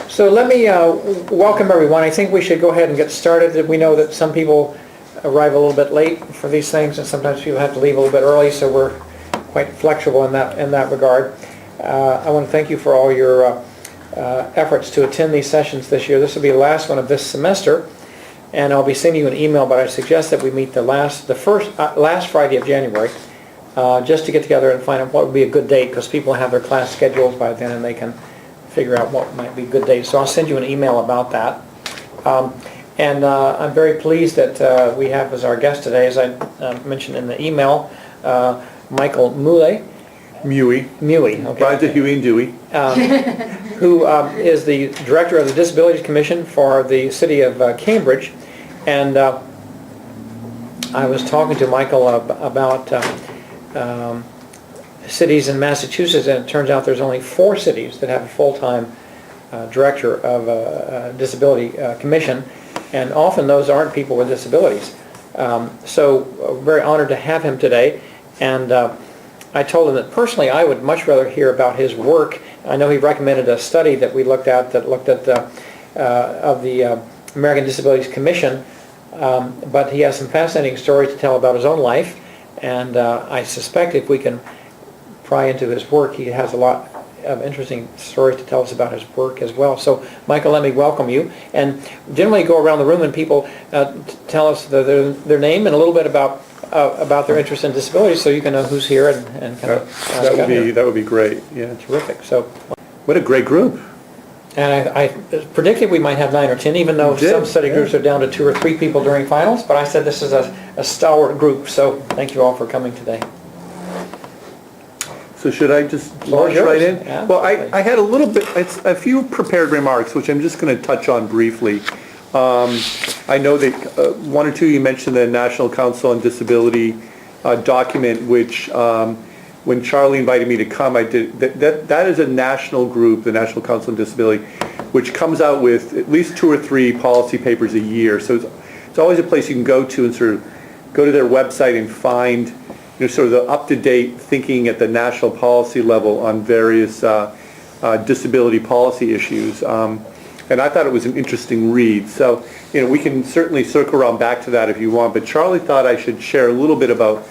So let me welcome everyone. I think we should go ahead and get started. We know that some people arrive a little bit late for these things, and sometimes people have to leave a little bit early, so we're quite flexible in that regard. I want to thank you for all your efforts to attend these sessions this year. This will be the last one of this semester, and I'll be sending you an email, but I suggest that we meet the last Friday of January, just to get together and find out what would be a good date, because people have their class schedules by then and they can figure out what might be good dates. So I'll send you an email about that. And I'm very pleased that we have as our guest today, as I mentioned in the email, Michael Muehle. Muehle, okay. Rhymes with Huey and Dewey. Who is the director of the Disabilities Commission for the city of Cambridge. And I was talking to Michael about cities in Massachusetts, and it turns out there's only 4 cities that have a full-time director of a disability commission, and often those aren't people with disabilities. So very honored to have him today, and I told him that personally I would much rather hear about his work. I know he recommended a study that we looked at of the American Disabilities Commission, but he has some fascinating stories to tell about his own life, and I suspect if we can pry into his work, he has a lot of interesting stories to tell us about his work as well. So Michael, let me welcome you, and generally go around the room and people tell us their name and a little bit about their interest in disabilities, so you can know who's here and kind of that would be great. Yeah, terrific. So what a great group. And I predicted we might have 9 or 10, even though some study groups are down to 2 or 3 people during finals, but I said this is a stalwart group, so thank you all for coming today. So should I just launch right in? Yeah, well, I had a few prepared remarks, which I'm just going to touch on briefly. I know that 1 or 2 you mentioned the National Council on Disability document, which when Charlie invited me to come, I did. That is a national group, the National Council on Disability, which comes out with at least 2 or 3 policy papers a year. So it's always a place you can go to and sort of go to their website and find sort of the up-to-date thinking at the national policy level on various disability policy issues. And I thought it was an interesting read. So, we can certainly circle around back to that if you want, but Charlie thought I should share a little bit about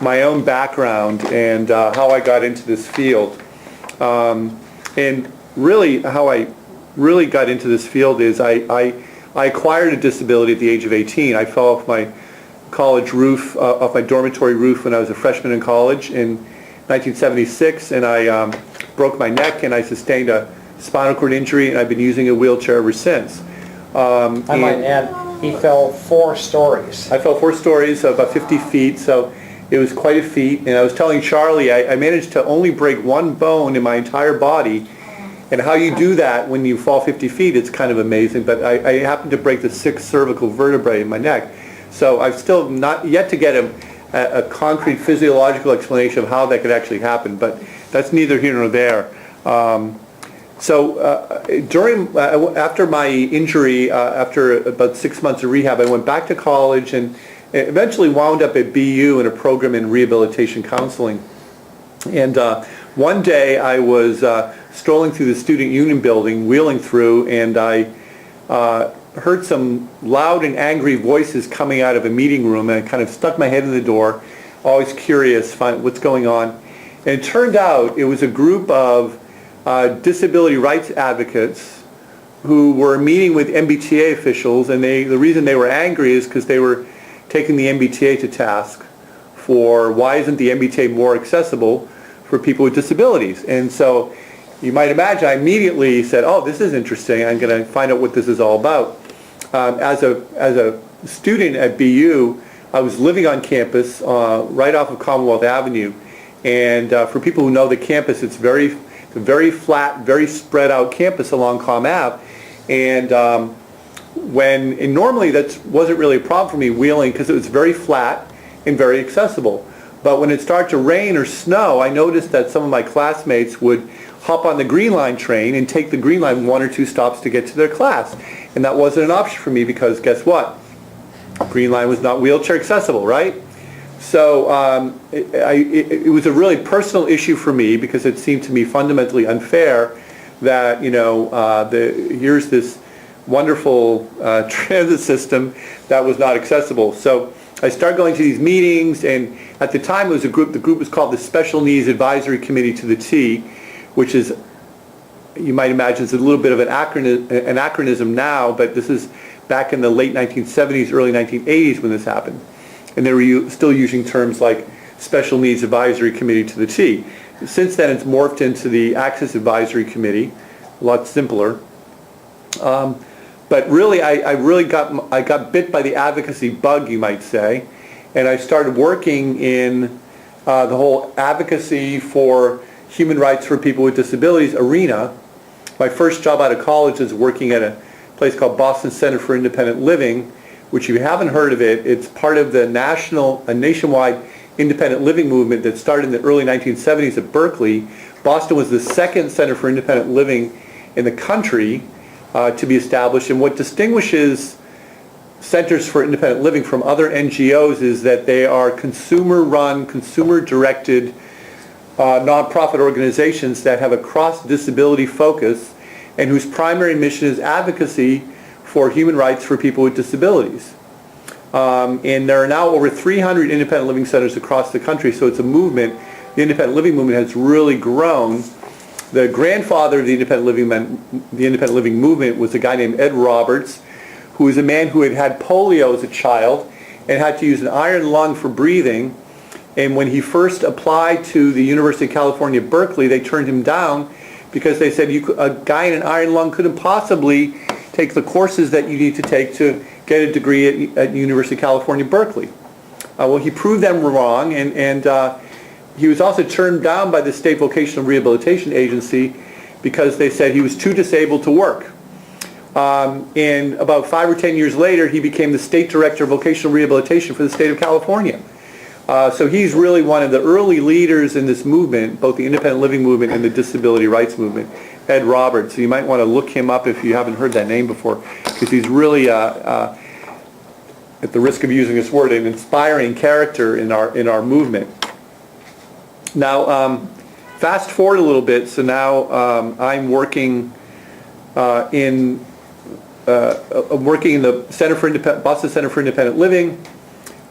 my own background and how I got into this field. And really, how I really got into this field is I acquired a disability at the age of 18. I fell off my college roof, off my dormitory roof when I was a freshman in college in 1976, and I broke my neck and I sustained a spinal cord injury, and I've been using a wheelchair ever since. I might add, he fell 4 stories. I fell 4 stories, about 50 feet, so it was quite a feat. And I was telling Charlie, I managed to only break 1 bone in my entire body, and how you do that when you fall 50 feet, it's kind of amazing, but I happened to break the 6th cervical vertebrae in my neck. So I've still not yet to get a concrete physiological explanation of how that could actually happen, but that's neither here nor there. After my injury, after about 6 months of rehab, I went back to college and eventually wound up at BU in a program in rehabilitation counseling. And one day I was strolling through the student union building, wheeling through, and I heard some loud and angry voices coming out of a meeting room, and I kind of stuck my head in the door, always curious, find what's going on. And it turned out it was a group of disability rights advocates who were meeting with MBTA officials, and the reason they were angry is because they were taking the MBTA to task for why isn't the MBTA more accessible for people with disabilities. And so you might imagine I immediately said, oh, this is interesting, I'm going to find out what this is all about. As a student at BU, I was living on campus right off of Commonwealth Avenue, and for people who know the campus, it's very flat, very spread out campus along Comm Ave, and normally that wasn't really a problem for me wheeling because it was very flat and very accessible. But when it started to rain or snow, I noticed that some of my classmates would hop on the Green Line train and take the Green Line 1 or 2 stops to get to their class. And that wasn't an option for me because guess what? Green Line was not wheelchair accessible, right? So it was a really personal issue for me because it seemed to me fundamentally unfair that, here's this wonderful transit system that was not accessible. So I started going to these meetings, and at the time it was the group was called the Special Needs Advisory Committee to the T, which is, you might imagine, it's a little bit of an anachronism now, but this is back in the late 1970s, early 1980s when this happened. And they were still using terms like Special Needs Advisory Committee to the T. Since then it's morphed into the Access Advisory Committee, a lot simpler. But really, I got bit by the advocacy bug, you might say, and I started working in the whole advocacy for human rights for people with disabilities arena. My first job out of college is working at a place called Boston Center for Independent Living, which, if you haven't heard of it, it's part of the nationwide independent living movement that started in the early 1970s at Berkeley. Boston was the second center for independent living in the country to be established, and what distinguishes centers for independent living from other NGOs is that they are consumer-run, consumer-directed nonprofit organizations that have a cross-disability focus and whose primary mission is advocacy for human rights for people with disabilities. And there are now over 300 independent living centers across the country, so it's a movement. The independent living movement has really grown. The grandfather of the independent living movement was a guy named Ed Roberts, who was a man who had polio as a child and had to use an iron lung for breathing. And when he first applied to the University of California, Berkeley, they turned him down because they said a guy in an iron lung couldn't possibly take the courses that you need to take to get a degree at University of California, Berkeley. Well, he proved them wrong, and he was also turned down by the State Vocational Rehabilitation Agency because they said he was too disabled to work. And about 5 or 10 years later, he became the State Director of Vocational Rehabilitation for the state of California. So he's really one of the early leaders in this movement, both the independent living movement and the disability rights movement, Ed Roberts. So you might want to look him up if you haven't heard that name before, because he's really, at the risk of using this word, an inspiring character in our movement. Now, fast forward a little bit. So now I'm working in the Boston Center for Independent Living.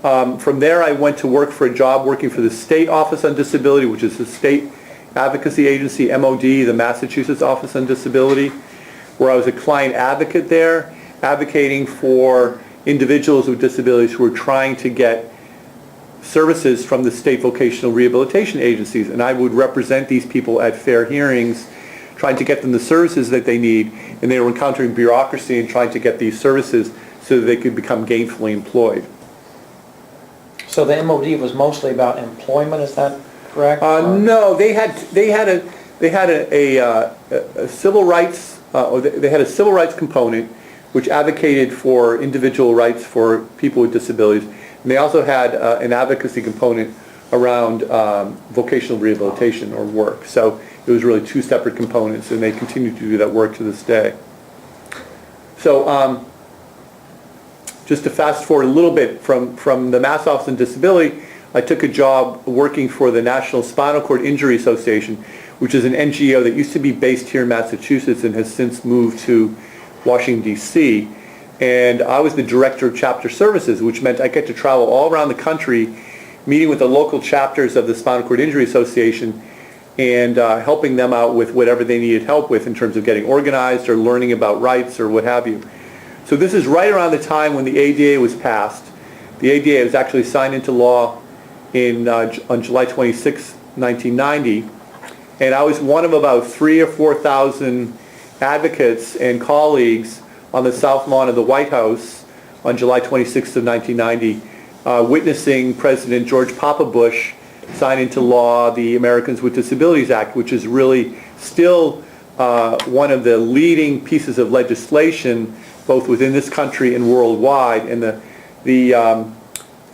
From there, I went to work for a job working for the State Office on Disability, which is the state advocacy agency, MOD, the Massachusetts Office on Disability, where I was a client advocate there, advocating for individuals with disabilities who were trying to get services from the state vocational rehabilitation agencies. And I would represent these people at fair hearings, trying to get them the services that they need, and they were encountering bureaucracy and trying to get these services so that they could become gainfully employed. So the MOD was mostly about employment, is that correct? No, they had a civil rights, they had a civil rights component which advocated for individual rights for people with disabilities. And they also had an advocacy component around vocational rehabilitation or work. So it was really two separate components, and they continue to do that work to this day. So just to fast forward a little bit from the Mass Office on Disability, I took a job working for the National Spinal Cord Injury Association, which is an NGO that used to be based here in Massachusetts and has since moved to Washington, D.C. And I was the director of chapter services, which meant I get to travel all around the country, meeting with the local chapters of the Spinal Cord Injury Association and helping them out with whatever they needed help with in terms of getting organized or learning about rights or what have you. So this is right around the time when the ADA was passed. The ADA was actually signed into law on July 26, 1990, and I was one of about 3,000 or 4,000 advocates and colleagues on the South Lawn of the White House on July 26th of 1990, witnessing President George Papa Bush sign into law the Americans with Disabilities Act, which is really still one of the leading pieces of legislation both within this country and worldwide. And the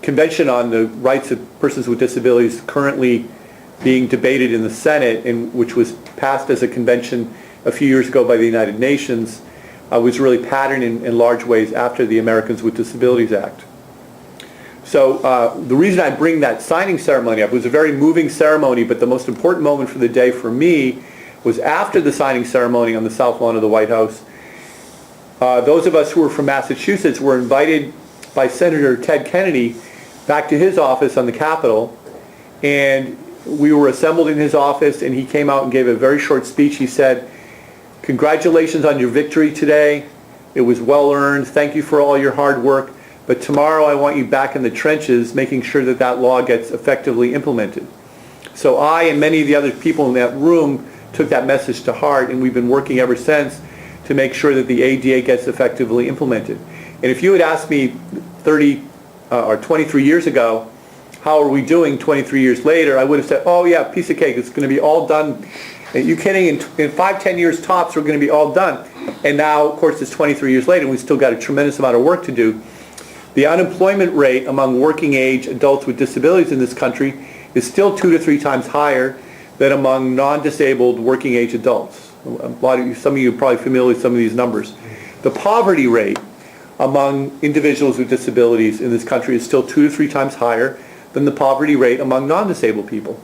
Convention on the Rights of Persons with Disabilities currently being debated in the Senate, and which was passed as a convention a few years ago by the United Nations, was really patterned in large ways after the Americans with Disabilities Act. So the reason I bring that signing ceremony up, it was a very moving ceremony, but the most important moment for the day for me was after the signing ceremony on the south lawn of the White House. Those of us who were from Massachusetts were invited by Senator Ted Kennedy back to his office on the Capitol, and we were assembled in his office, and he came out and gave a very short speech. He said, "Congratulations on your victory today. It was well earned. Thank you for all your hard work. But tomorrow I want you back in the trenches making sure that that law gets effectively implemented." So I and many of the other people in that room took that message to heart, and we've been working ever since to make sure that the ADA gets effectively implemented. And if you had asked me 23 years ago, how are we doing 23 years later, I would have said, oh yeah, piece of cake, it's going to be all done. Are you kidding? In 5-10 years tops, we're going to be all done. And now, of course, it's 23 years later, and we've still got a tremendous amount of work to do. The unemployment rate among working age adults with disabilities in this country is still 2 to 3 times higher than among non-disabled working age adults. Some of you are probably familiar with some of these numbers. The poverty rate among individuals with disabilities in this country is still 2 to 3 times higher than the poverty rate among non-disabled people.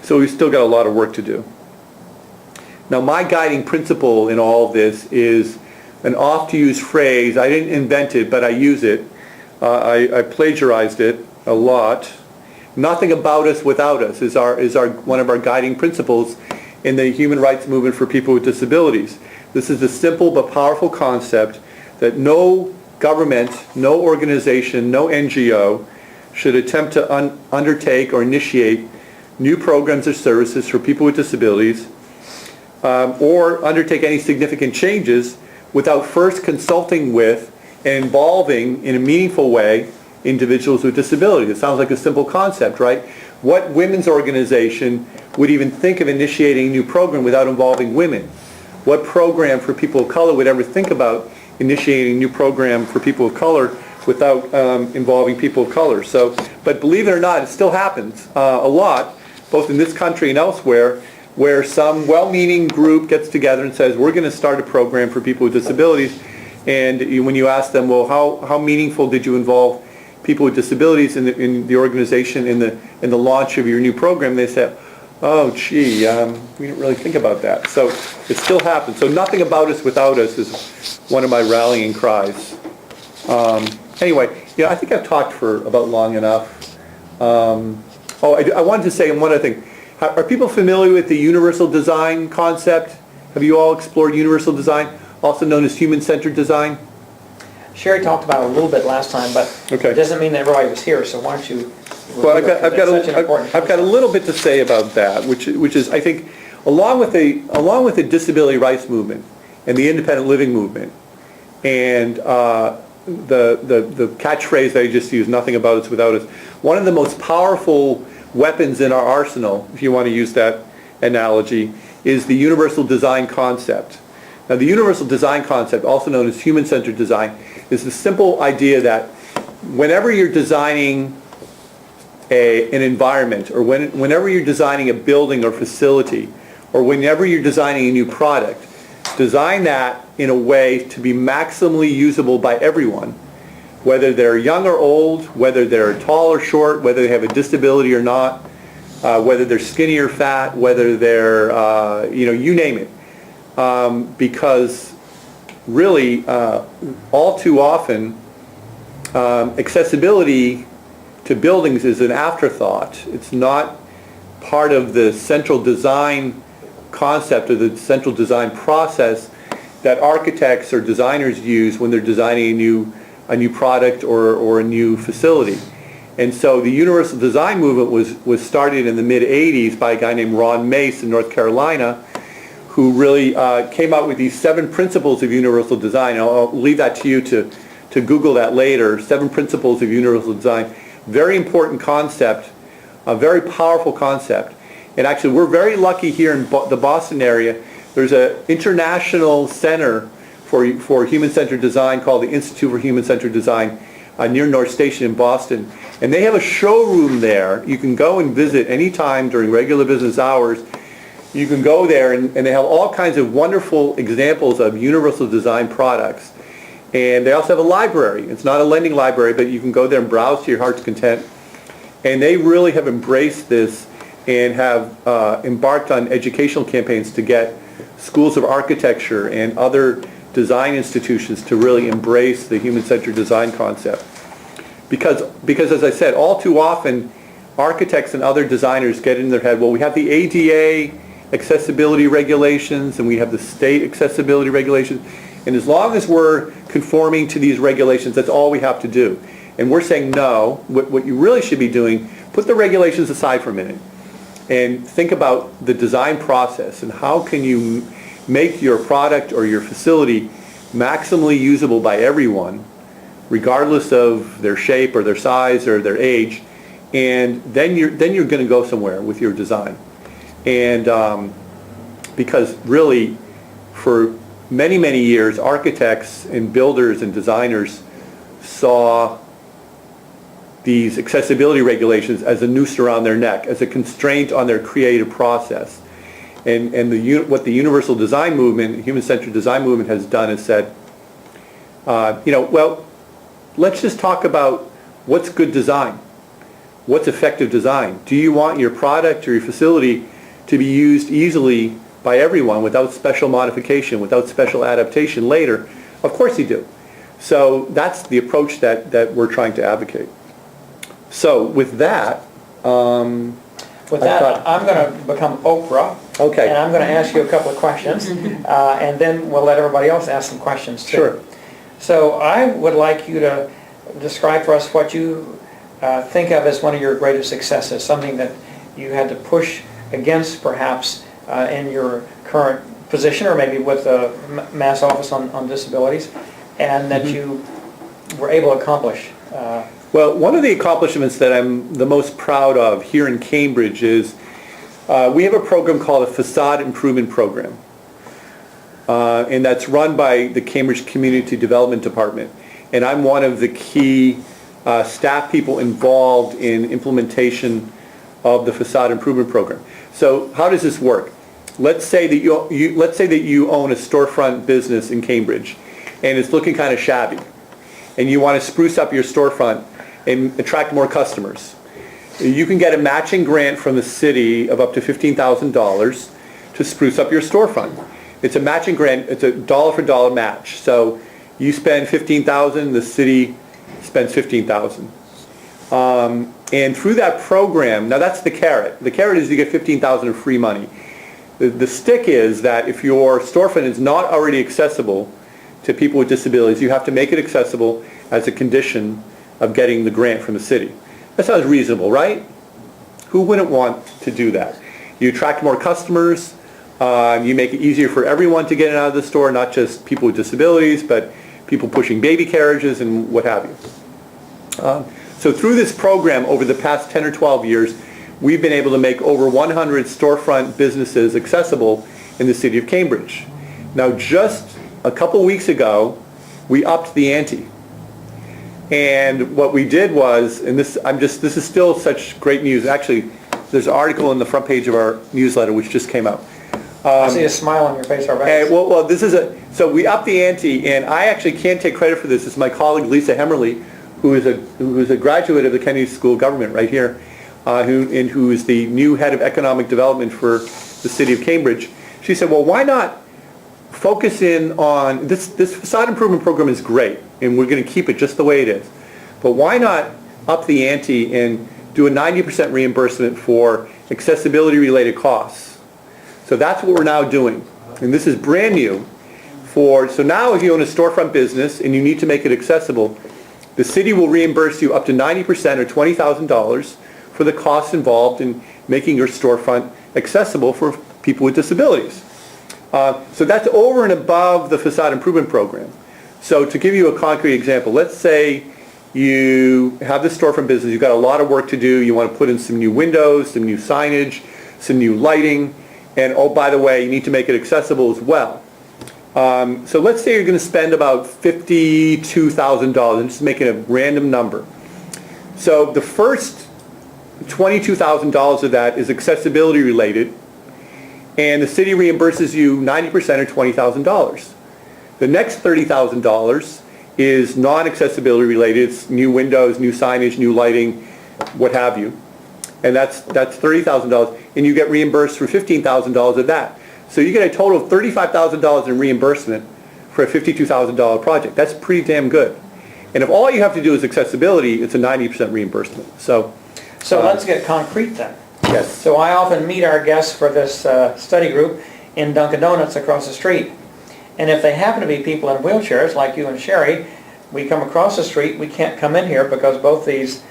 So we've still got a lot of work to do. Now, my guiding principle in all of this is an oft-used phrase. I didn't invent it, but I use it. I plagiarized it a lot. Nothing about us without us is one of our guiding principles in the human rights movement for people with disabilities. This is a simple but powerful concept that no government, no organization, no NGO should attempt to undertake or initiate new programs or services for people with disabilities or undertake any significant changes without first consulting with and involving in a meaningful way individuals with disabilities. It sounds like a simple concept, right? What women's organization would even think of initiating a new program without involving women? What program for people of color would ever think about initiating a new program for people of color without involving people of color? So, but believe it or not, it still happens a lot, both in this country and elsewhere, where some well-meaning group gets together and says, we're going to start a program for people with disabilities. And when you ask them, well, how meaningful did you involve people with disabilities in the organization in the launch of your new program? They say, oh, gee, we didn't really think about that. So it still happens. So nothing about us without us is one of my rallying cries. Anyway, I think I've talked for about long enough. I wanted to say one other thing. Are people familiar with the universal design concept? Have you all explored universal design, also known as human-centered design? Sherry talked about it a little bit last time, but Okay. it doesn't mean that everybody was here, so why don't you... Well, I've got a little bit to say about that, which is, I think, along with the disability rights movement and the independent living movement, and the catchphrase that I just used, nothing about us without us, one of the most powerful weapons in our arsenal, if you want to use that analogy, is the universal design concept. Now, the universal design concept, also known as human-centered design, is the simple idea that whenever you're designing an environment, or whenever you're designing a building or facility, or whenever you're designing a new product, design that in a way to be maximally usable by everyone, whether they're young or old, whether they're tall or short, whether they have a disability or not, whether they're skinny or fat, whether they're, you name it. Because really, all too often, accessibility to buildings is an afterthought. It's not part of the central design concept or the central design process that architects or designers use when they're designing a new product or a new facility. And so the universal design movement was started in the mid-'80s by a guy named Ron Mace in North Carolina, who really came out with these 7 principles of universal design. I'll leave that to you to Google that later. 7 principles of universal design. Very important concept, a very powerful concept. And actually, we're very lucky here in the Boston area. There's an international center for human-centered design called the Institute for Human-Centered Design near North Station in Boston. And they have a showroom there. You can go and visit anytime during regular business hours. You can go there, and they have all kinds of wonderful examples of universal design products. And they also have a library. It's not a lending library, but you can go there and browse to your heart's content. And they really have embraced this. and have embarked on educational campaigns to get schools of architecture and other design institutions to really embrace the human-centered design concept. Because as I said, all too often, architects and other designers get in their head, well, we have the ADA accessibility regulations and we have the state accessibility regulations, and as long as we're conforming to these regulations, that's all we have to do. And we're saying no, what you really should be doing, put the regulations aside for a minute and think about the design process and how can you make your product or your facility maximally usable by everyone, regardless of their shape or their size or their age, and then you're going to go somewhere with your design. And because really, for many, many years, architects and builders and designers saw these accessibility regulations as a noose around their neck, as a constraint on their creative process. And what the universal design movement, human-centered design movement has done is said, well, let's just talk about what's good design. What's effective design? Do you want your product or your facility to be used easily by everyone without special modification, without special adaptation later? Of course you do. So that's the approach that we're trying to advocate. So with that, I'm going to become Oprah. Okay. And I'm going to ask you a couple of questions, and then we'll let everybody else ask some questions too. Sure. So I would like you to describe for us what you think of as one of your greatest successes, something that you had to push against perhaps in your current position or maybe with the Mass Office on Disabilities, and that you were able to accomplish. Well, one of the accomplishments that I'm the most proud of here in Cambridge is we have a program called a Facade Improvement Program. And that's run by the Cambridge Community Development Department. And I'm one of the key staff people involved in implementation of the Facade Improvement Program. So how does this work? Let's say that you own a storefront business in Cambridge and it's looking kind of shabby, and you want to spruce up your storefront and attract more customers. You can get a matching grant from the city of up to $15,000 to spruce up your storefront. It's a matching grant, it's a dollar for dollar match. So you spend $15,000, the city spends $15,000. And through that program, now that's the carrot. The carrot is you get $15,000 of free money. The stick is that if your storefront is not already accessible to people with disabilities, you have to make it accessible as a condition of getting the grant from the city. That sounds reasonable, right? Who wouldn't want to do that? You attract more customers, you make it easier for everyone to get in and out of the store, not just people with disabilities, but people pushing baby carriages and what have you. So through this program, over the past 10 or 12 years, we've been able to make over 100 storefront businesses accessible in the city of Cambridge. Now, just a couple weeks ago, we upped the ante. And what we did was, and this is still such great news. Actually, there's an article on the front page of our newsletter which just came out. I see a smile on your face already. So we upped the ante, and I actually can't take credit for this. It's my colleague Lisa Hemmerly, who is a graduate of the Kennedy School of Government right here, who is the new head of economic development for the city of Cambridge. She said, well, why not focus in on this facade improvement program is great, and we're going to keep it just the way it is. But why not up the ante and do a 90% reimbursement for accessibility-related costs? So that's what we're now doing, and this is brand new. So now if you own a storefront business and you need to make it accessible, the city will reimburse you up to 90% or $20,000 for the costs involved in making your storefront accessible for people with disabilities. So that's over and above the facade improvement program. So to give you a concrete example, let's say you have this storefront business, you've got a lot of work to do, you want to put in some new windows, some new signage, some new lighting, and oh, by the way, you need to make it accessible as well. So let's say you're going to spend about $52,000. I'm just making a random number. So the first $22,000 of that is accessibility related, and the city reimburses you 90% or $20,000. The next $30,000 is non-accessibility related. It's new windows, new signage, new lighting, what have you. And that's $30,000, and you get reimbursed for $15,000 of that. So you get a total of $35,000 in reimbursement for a $52,000 project. That's pretty damn good. And if all you have to do is accessibility, it's a 90% reimbursement. So let's get concrete then. Yes. So I often meet our guests for this study group in Dunkin' Donuts across the street. And if they happen to be people in wheelchairs, like you and Sherry, we come across the street, we can't come in here because both these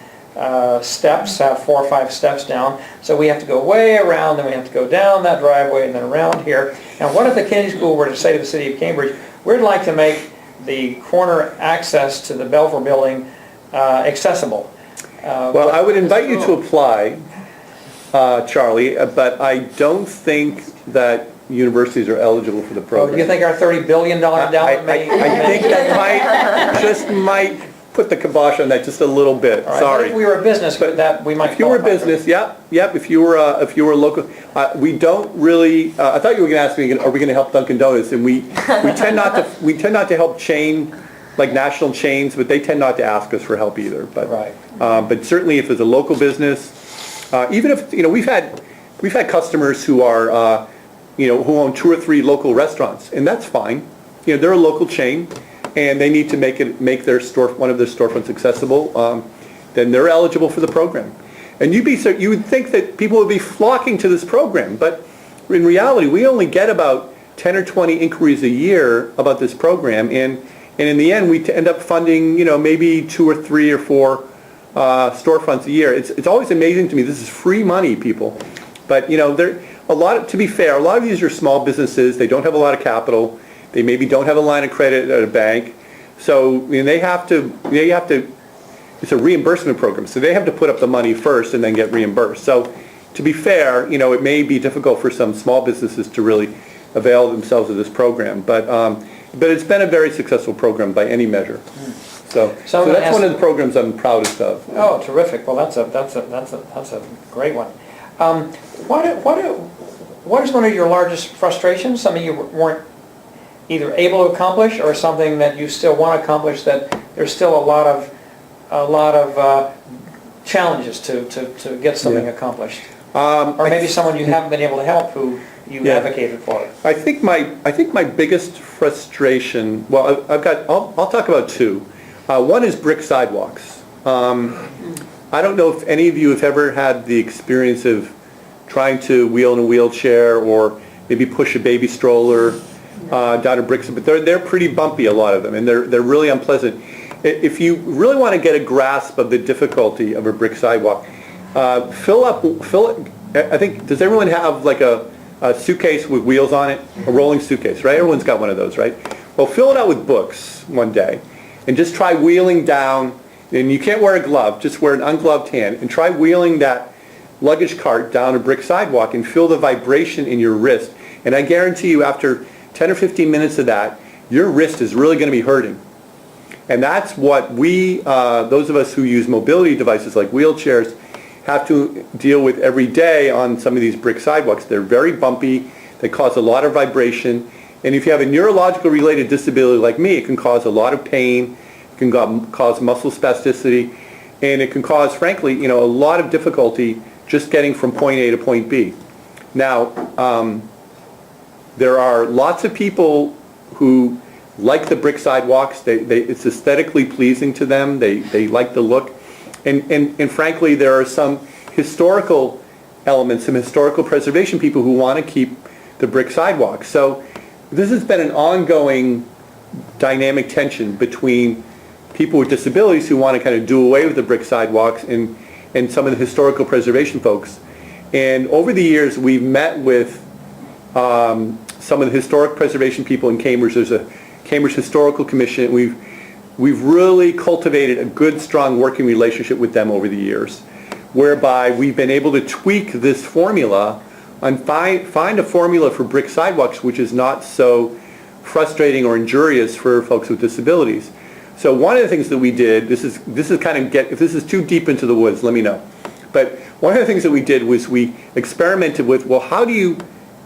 steps have 4 or 5 steps down. So we have to go way around, then we have to go down that driveway and then around here. And what if the Kennedy School were to say to the City of Cambridge, we'd like to make the corner access to the Belfour building accessible? Well, I would invite you to apply, Charlie, but I don't think that universities are eligible for the program. Do you think our $30 billion endowment may? I think that might put the kibosh on that just a little bit. All right, Sorry. but if we were a business, we might. If you were a business, yep. If you were a local, we don't really. I thought you were going to ask me, are we going to help Dunkin' Donuts? And we tend not to help like national chains, but they tend not to ask us for help either. But right. But certainly, if it's a local business, even if we've had customers who are who own 2 or 3 local restaurants, and that's fine. They're a local chain, and they need to make one of their storefronts accessible. Then they're eligible for the program. And you would think that people would be flocking to this program, but in reality, we only get about 10 or 20 inquiries a year about this program, and in the end, we end up funding maybe 2 or 3 or 4 storefronts a year. It's always amazing to me. This is free money, people, but to be fair, a lot of these are small businesses. They don't have a lot of capital. They maybe don't have a line of credit at a bank. So they have to, it's a reimbursement program. So they have to put up the money first and then get reimbursed. So to be fair, it may be difficult for some small businesses to really avail themselves of this program. But it's been a very successful program by any measure. So that's one of the programs I'm proudest of. Oh, terrific. Well, that's a great one. What is one of your largest frustrations? Something you weren't either able to accomplish, or something that you still want to accomplish that there's still a lot of challenges to get something accomplished? Or maybe someone you haven't been able to help who you advocated for. I think my biggest frustration. Well, I'll talk about 2. One is brick sidewalks. I don't know if any of you have ever had the experience of trying to wheel in a wheelchair or maybe push a baby stroller down a brick, but they're pretty bumpy, a lot of them, and they're really unpleasant. If you really want to get a grasp of the difficulty of a brick sidewalk, I think, does everyone have like a suitcase with wheels on it? A rolling suitcase, right? Everyone's got one of those, right? Well, fill it out with books one day and just try wheeling down. And you can't wear a glove, just wear an ungloved hand, and try wheeling that luggage cart down a brick sidewalk and feel the vibration in your wrist. And I guarantee you, after 10 or 15 minutes of that, your wrist is really going to be hurting. And that's what those of us who use mobility devices like wheelchairs, have to deal with every day on some of these brick sidewalks. They're very bumpy, they cause a lot of vibration, and if you have a neurological related disability like me, it can cause a lot of pain. It can cause muscle spasticity, and it can cause, frankly, a lot of difficulty just getting from point A to point B. Now, there are lots of people who like the brick sidewalks. It's aesthetically pleasing to them. They like the look, and frankly, there are some historical elements, some historical preservation people who want to keep the brick sidewalks. So this has been an ongoing dynamic tension between people with disabilities who want to kind of do away with the brick sidewalks and some of the historical preservation folks. And over the years, we've met with some of the historic preservation people in Cambridge. There's a Cambridge Historical Commission. We've really cultivated a good, strong working relationship with them over the years, whereby we've been able to tweak this formula and find a formula for brick sidewalks which is not so frustrating or injurious for folks with disabilities. So one of the things that we did, this is kind of if this is too deep into the woods, let me know. But one of the things that we did was we experimented with, well, how do you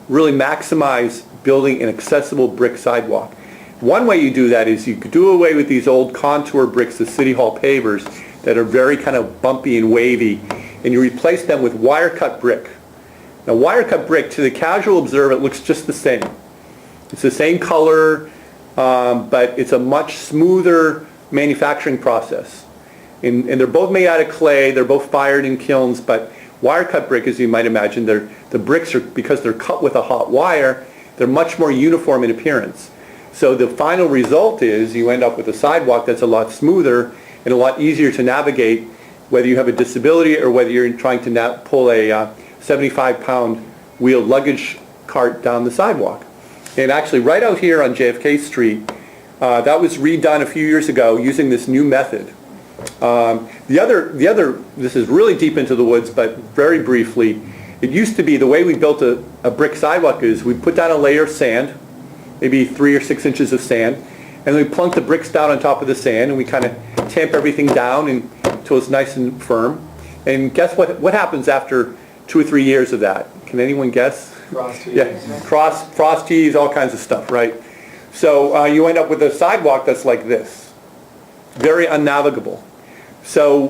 really maximize building an accessible brick sidewalk? One way you do that is you could do away with these old contour bricks, the City Hall pavers, that are very kind of bumpy and wavy, and you replace them with wire-cut brick. Now, wire-cut brick, to the casual observer, it looks just the same. It's the same color, but it's a much smoother manufacturing process. And they're both made out of clay, they're both fired in kilns, but wire-cut brick, as you might imagine, the bricks are, because they're cut with a hot wire, they're much more uniform in appearance. So the final result is you end up with a sidewalk that's a lot smoother and a lot easier to navigate, whether you have a disability or whether you're trying to pull a 75-pound wheeled luggage cart down the sidewalk. And actually right out here on JFK Street, that was redone a few years ago using this new method. The other, this is really deep into the woods, but very briefly, it used to be the way we built a brick sidewalk is we put down a layer of sand, maybe 3 or 6 inches of sand, and we plunk the bricks down on top of the sand, and we kind of tamp everything down until it's nice and firm. And guess what happens after 2 or 3 years of that? Can anyone guess? Frost heaves. Yeah, frost heaves, all kinds of stuff, right? So you end up with a sidewalk that's like this, very unnavigable. So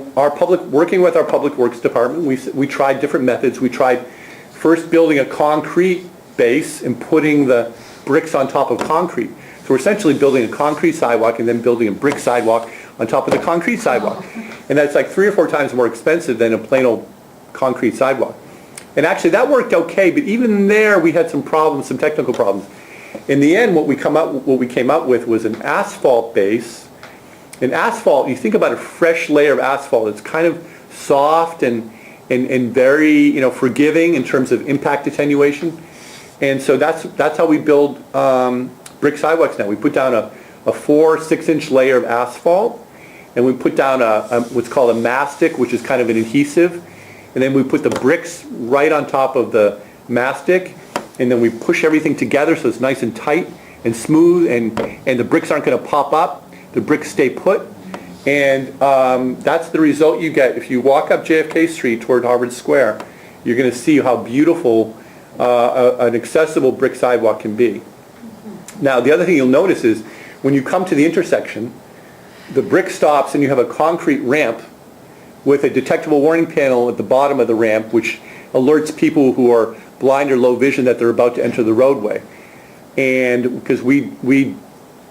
working with our Public Works Department, we tried different methods. We tried first building a concrete base and putting the bricks on top of concrete. So we're essentially building a concrete sidewalk and then building a brick sidewalk on top of the concrete sidewalk. And that's like 3 or 4 times more expensive than a plain old concrete sidewalk. And actually that worked okay, but even there we had some problems, some technical problems. In the end, what we came up with was an asphalt base. And asphalt, you think about a fresh layer of asphalt, it's kind of soft and very, forgiving in terms of impact attenuation. And so that's how we build brick sidewalks now. We put down a 4-6-inch layer of asphalt, and we put down what's called a mastic, which is kind of an adhesive. And then we put the bricks right on top of the mastic, and then we push everything together so it's nice and tight and smooth, and the bricks aren't going to pop up. The bricks stay put, and that's the result you get. If you walk up JFK Street toward Harvard Square, you're going to see how beautiful an accessible brick sidewalk can be. Now, the other thing you'll notice is when you come to the intersection, the brick stops and you have a concrete ramp with a detectable warning panel at the bottom of the ramp, which alerts people who are blind or low vision that they're about to enter the roadway. And because we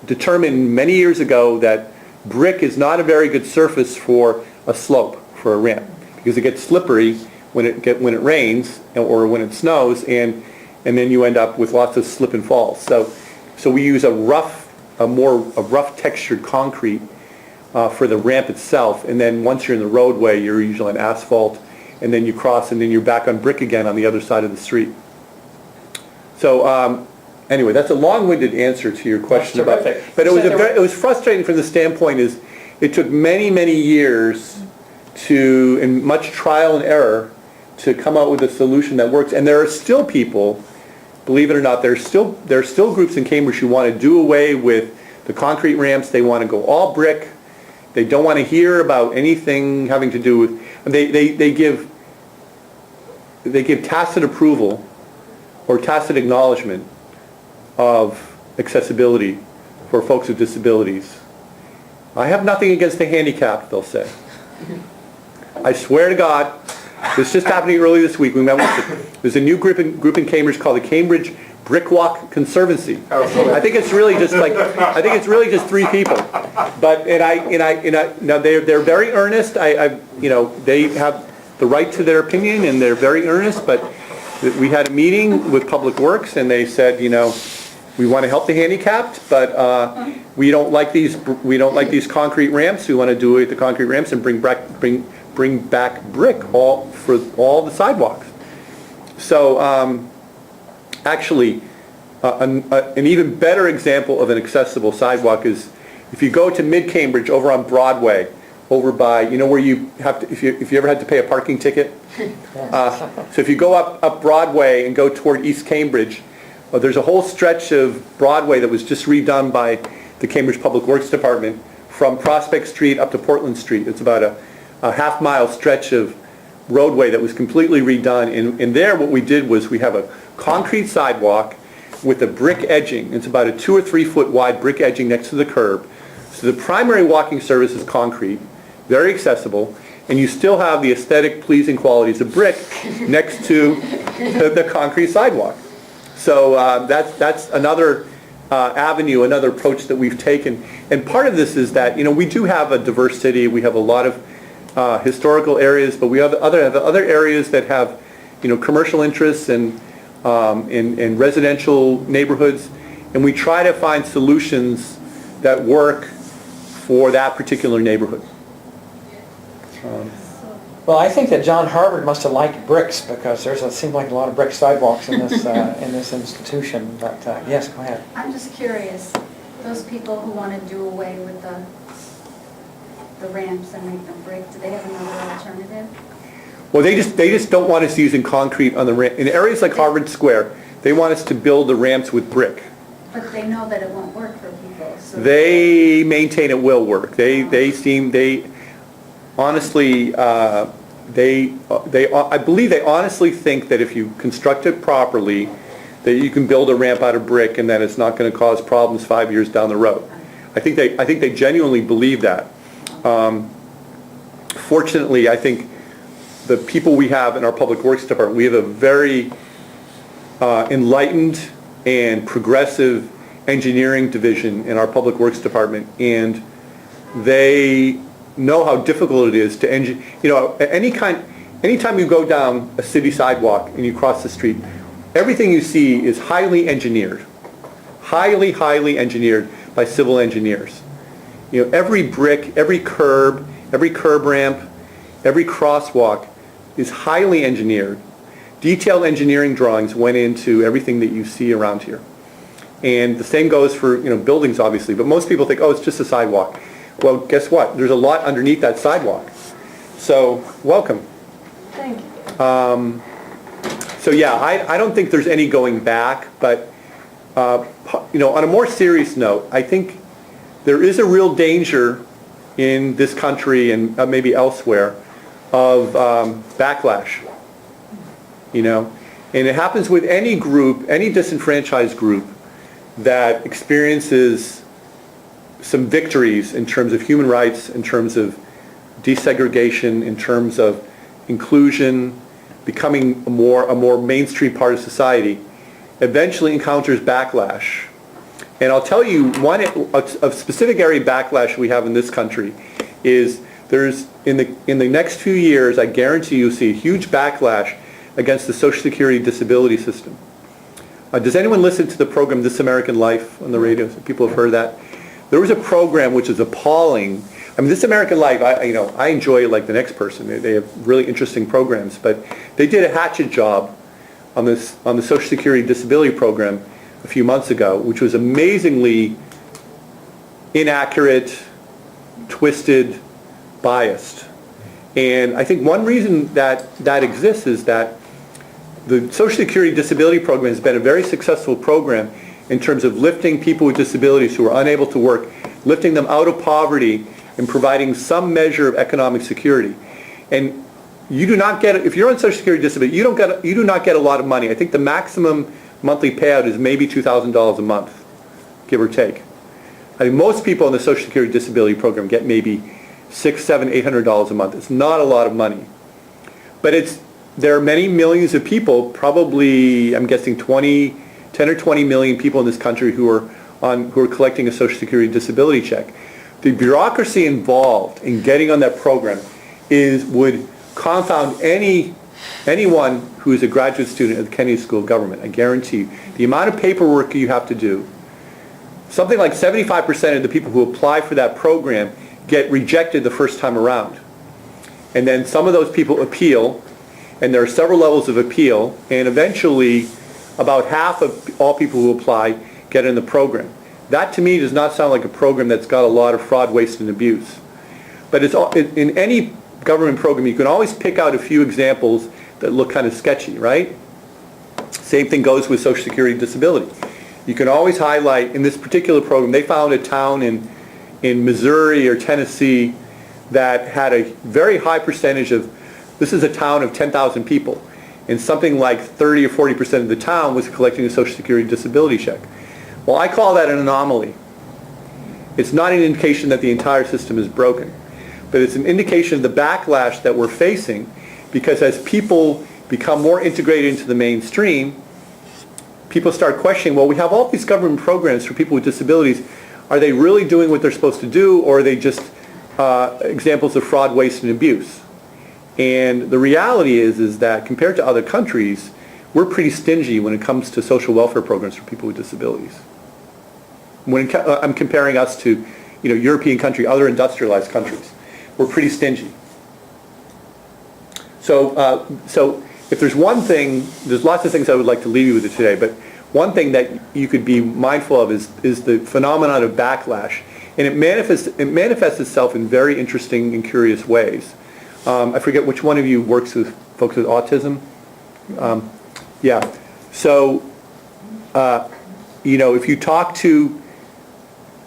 determined many years ago that brick is not a very good surface for a slope, for a ramp, because it gets slippery when it rains or when it snows, and then you end up with lots of slip and falls. So we use a rough textured concrete for the ramp itself, and then once you're in the roadway, you're usually on asphalt, and then you cross, and then you're back on brick again on the other side of the street. So anyway, that's a long-winded answer to your question. But it was frustrating from the standpoint is it took many, many years and much trial and error to come out with a solution that works. And there are still people, believe it or not, there are still groups in Cambridge who want to do away with the concrete ramps. They want to go all brick. They don't want to hear about anything having to do with. They give tacit approval or tacit acknowledgement of accessibility for folks with disabilities. I have nothing against the handicapped, they'll say. I swear to God, this just happening early this week. We met with there's a new group in Cambridge called the Cambridge Brick Walk Conservancy. I think it's really just 3 people. But now they're very earnest. They have the right to their opinion and they're very earnest. But we had a meeting with Public Works and they said, we want to help the handicapped, but we don't like these these concrete ramps. We want to do away with the concrete ramps and bring back brick for all the sidewalks. So actually, an even better example of an accessible sidewalk is if you go to Mid-Cambridge over on Broadway, over by, where you have to, if you ever had to pay a parking ticket. So if you go up Broadway and go toward East Cambridge, there's a whole stretch of Broadway that was just redone by the Cambridge Public Works Department from Prospect Street up to Portland Street. It's about a half-mile stretch of roadway that was completely redone. And there what we did was we have a concrete sidewalk with a brick edging. It's about a 2 or 3 foot wide brick edging next to the curb. So the primary walking surface is concrete, very accessible. and you still have the aesthetic pleasing qualities of brick next to the concrete sidewalk. So that's another avenue, another approach that we've taken. And part of this is that, we do have a diverse city. We have a lot of historical areas, but we have other areas that have, commercial interests and in residential neighborhoods. And we try to find solutions that work for that particular neighborhood. Well, I think that John Harvard must have liked bricks, because seems like a lot of brick sidewalks in this in this institution. But yes, go ahead. I'm just curious, those people who want to do away with the ramps and make them brick, do they have another alternative? Well, they just don't want us using concrete on the ramp. In areas like Harvard Square, they want us to build the ramps with brick. But they know that it won't work for people, so... They maintain it will work. Honestly, I believe they honestly think that if you construct it properly, that you can build a ramp out of brick and that it's not going to cause problems 5 years down the road. I think they genuinely believe that. Fortunately, I think the people we have in our Public Works Department, we have a very enlightened and progressive engineering division in our Public Works Department, and they know how difficult it is to engineer. Anytime you go down a city sidewalk and you cross the street, everything you see is highly engineered, highly engineered by civil engineers. Every brick, every curb ramp, every crosswalk is highly engineered. Detailed engineering drawings went into everything that you see around here. And the same goes for buildings, obviously, but most people think, oh, it's just a sidewalk. Well, guess what? There's a lot underneath that sidewalk. So, welcome. Thank you. So yeah, I don't think there's any going back, but on a more serious note, I think there is a real danger in this country and maybe elsewhere of backlash. And it happens with any group, any disenfranchised group that experiences some victories in terms of human rights, in terms of desegregation, in terms of inclusion, becoming a more mainstream part of society, eventually encounters backlash. And I'll tell you a specific area of backlash we have in this country is there's in the next few years, I guarantee you'll see a huge backlash against the Social Security disability system. Does anyone listen to the program This American Life on the radio? People have heard that. There was a program which is appalling. I mean, This American Life, I enjoy it like the next person. They have really interesting programs, but they did a hatchet job on the Social Security disability program a few months ago, which was amazingly inaccurate, twisted, biased. And I think one reason that exists is that the Social Security disability program has been a very successful program in terms of lifting people with disabilities who are unable to work, lifting them out of poverty and providing some measure of economic security. And you do not get, if you're on Social Security disability, you do not get a lot of money. I think the maximum monthly payout is maybe $2,000 a month, give or take. I mean, most people in the Social Security disability program get maybe $600, $700, $800 a month. It's not a lot of money. But there are many millions of people, probably, I'm guessing 10 or 20 million people in this country who are collecting a Social Security disability check. The bureaucracy involved in getting on that program would confound anyone who is a graduate student at the Kennedy School of Government. I guarantee you. The amount of paperwork you have to do, something like 75% of the people who apply for that program get rejected the first time around. And then some of those people appeal, and there are several levels of appeal, and eventually about half of all people who apply get in the program. That to me does not sound like a program that's got a lot of fraud, waste, and abuse. But in any government program, you can always pick out a few examples that look kind of sketchy, right? Same thing goes with Social Security disability. You can always highlight, in this particular program, they found a town in Missouri or Tennessee that had a very high percentage of, this is a town of 10,000 people, and something like 30 or 40% of the town was collecting a Social Security disability check. Well, I call that an anomaly. It's not an indication that the entire system is broken. but it's an indication of the backlash that we're facing, because as people become more integrated into the mainstream, people start questioning, well, we have all these government programs for people with disabilities. Are they really doing what they're supposed to do, or are they just examples of fraud, waste, and abuse? And the reality is that compared to other countries, we're pretty stingy when it comes to social welfare programs for people with disabilities. I'm comparing us to, European country, other industrialized countries. We're pretty stingy. So if there's one thing, there's lots of things I would like to leave you with today, but one thing that you could be mindful of is the phenomenon of backlash. And it manifests itself in very interesting and curious ways. I forget which one of you works with folks with autism. Yeah. So, if you talk to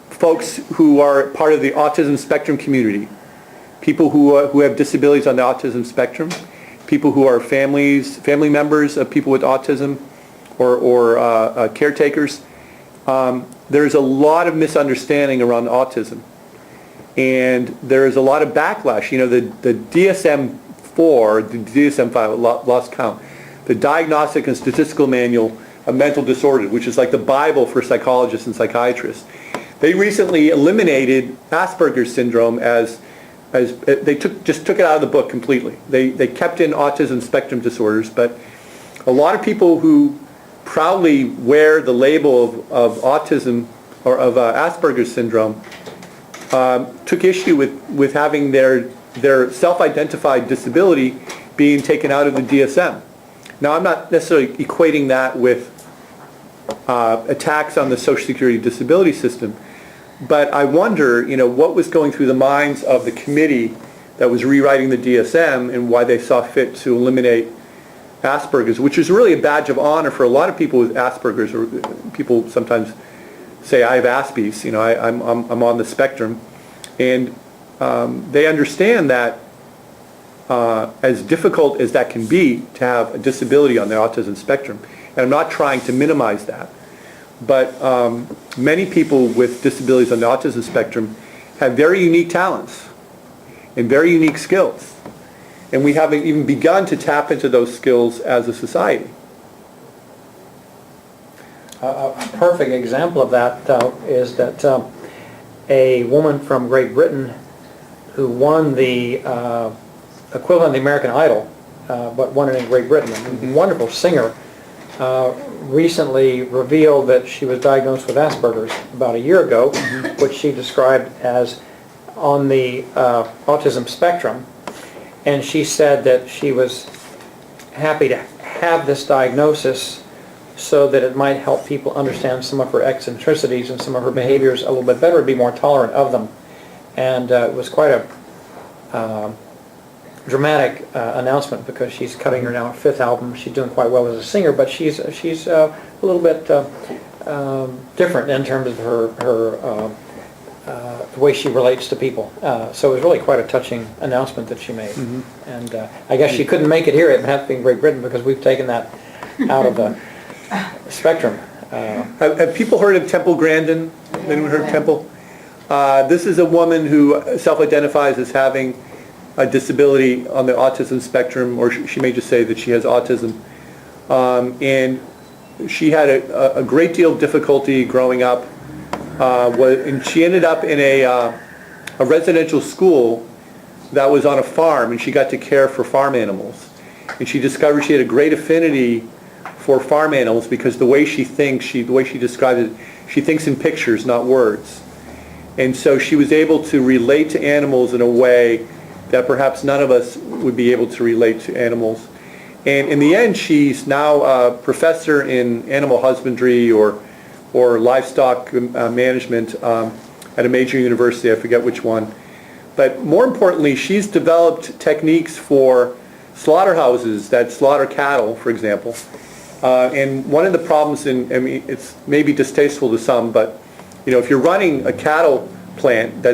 folks who are part of the autism spectrum community, people who have disabilities on the autism spectrum, people who are family members of people with autism, or caretakers, there's a lot of misunderstanding around autism. And there's a lot of backlash. The DSM-4, the DSM-5, lost count, the Diagnostic and Statistical Manual of Mental Disorders, which is like the Bible for psychologists and psychiatrists. They recently eliminated Asperger's syndrome as they just took it out of the book completely. They kept in autism spectrum disorders, but a lot of people who proudly wear the label of autism or of Asperger's syndrome took issue with having their self-identified disability being taken out of the DSM. Now, I'm not necessarily equating that with attacks on the Social Security disability system, but I wonder, what was going through the minds of the committee that was rewriting the DSM and why they saw fit to eliminate Asperger's, which is really a badge of honor for a lot of people with Asperger's, or people sometimes say, I have Aspies, I'm on the spectrum. And they understand that as difficult as that can be to have a disability on the autism spectrum, and I'm not trying to minimize that, but many people with disabilities on the autism spectrum have very unique talents and very unique skills. And we haven't even begun to tap into those skills as a society. A perfect example of that is that a woman from Great Britain who won the equivalent of the American Idol, but won it in Great Britain, a wonderful singer, recently revealed that she was diagnosed with Asperger's about a year ago, which she described as on the autism spectrum. And she said that she was happy to have this diagnosis so that it might help people understand some of her eccentricities and some of her behaviors a little bit better, be more tolerant of them. And it was quite a dramatic announcement, because she's cutting her now 5th album. She's doing quite well as a singer, but she's a little bit different in terms of her the way she relates to people. So it was really quite a touching announcement that she made. And I guess she couldn't make it here. It would have to be in Great Britain, because we've taken that out of the spectrum. Have people heard of Temple Grandin? Anyone heard of Temple? This is a woman who self-identifies as having a disability on the autism spectrum, or she may just say that she has autism. And she had a great deal of difficulty growing up, and she ended up in a residential school that was on a farm, and she got to care for farm animals. And she discovered she had a great affinity for farm animals, because the way she thinks, the way she describes it, she thinks in pictures, not words. And so she was able to relate to animals in a way that perhaps none of us would be able to relate to animals. And in the end, she's now a professor in animal husbandry or livestock management at a major university, I forget which one. But more importantly, she's developed techniques for slaughterhouses that slaughter cattle, for example. And one of the problems, it's maybe distasteful to some, but if you're running a cattle plant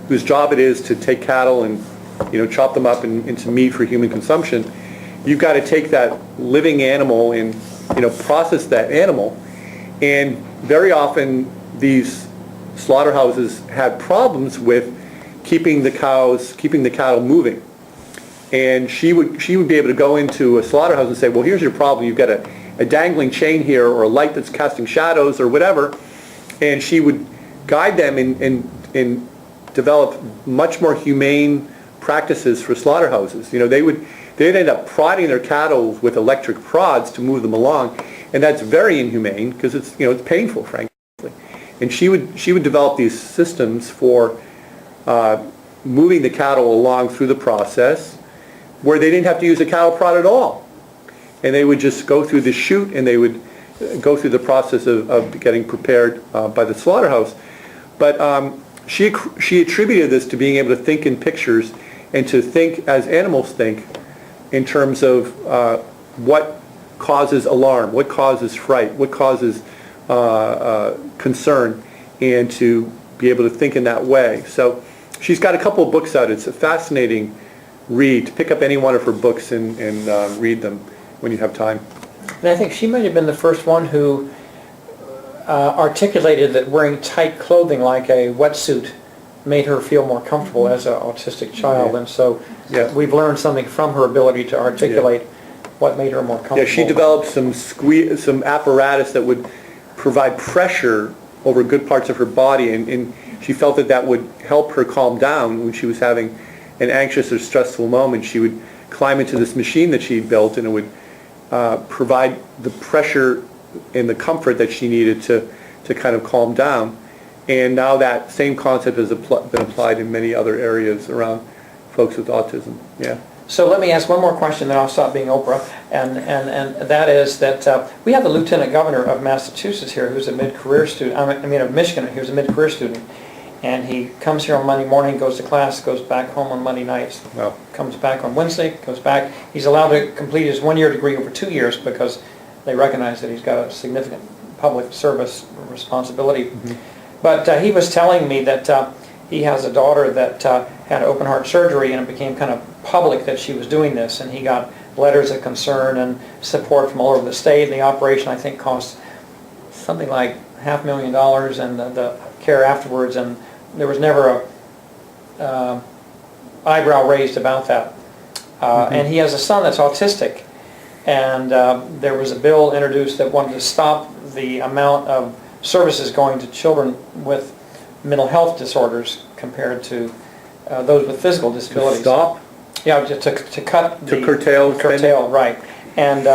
whose job it is to take cattle and chop them up into meat for human consumption, you've got to take that living animal and process that animal. And very often these slaughterhouses have problems with keeping the cattle moving. And she would be able to go into a slaughterhouse and say, well, here's your problem. You've got a dangling chain here, or a light that's casting shadows, or whatever. And she would guide them and develop much more humane practices for slaughterhouses. You know, they'd end up prodding their cattle with electric prods to move them along, and that's very inhumane because it's painful, frankly. And she would develop these systems for moving the cattle along through the process, where they didn't have to use a cattle prod at all, and they would just go through the chute, and they would go through the process of getting prepared by the slaughterhouse. But she attributed this to being able to think in pictures and to think as animals think, in terms of what causes alarm, what causes fright, what causes concern, and to be able to think in that way. So she's got a couple of books out. It's a fascinating read. Pick up any one of her books and read them when you have time. And I think she might have been the first one who articulated that wearing tight clothing like a wetsuit made her feel more comfortable as an autistic child. Yeah. And so Yeah. we've learned something from her ability to articulate what made her more comfortable. Yeah, she developed some apparatus that would provide pressure over good parts of her body, and she felt that would help her calm down when she was having an anxious or stressful moment. She would climb into this machine that she built, and it would provide the pressure and the comfort that she needed to kind of calm down. And now that same concept has been applied in many other areas around folks with autism. Yeah. So let me ask one more question, then I'll stop being Oprah, and that is that we have the Lieutenant Governor of Massachusetts here, who's a mid-career student, of Michigan, who's a mid-career student, and he comes here on Monday morning, goes to class, goes back home on Monday nights, Wow. comes back on Wednesday, goes back. He's allowed to complete his one-year degree over 2 years because they recognize that he's got a significant public service responsibility. Mm-hmm. But he was telling me that he has a daughter that had open heart surgery, and it became kind of public that she was doing this, and he got letters of concern and support from all over the state. The operation, I think, cost something like $500,000, and the care afterwards, and there was never a eyebrow raised about that. And he has a son that's autistic, and there was a bill introduced that wanted to stop the amount of services going to children with mental health disorders compared to those with physical disabilities. To stop? Yeah, just to cut. To curtail. Curtail, right. And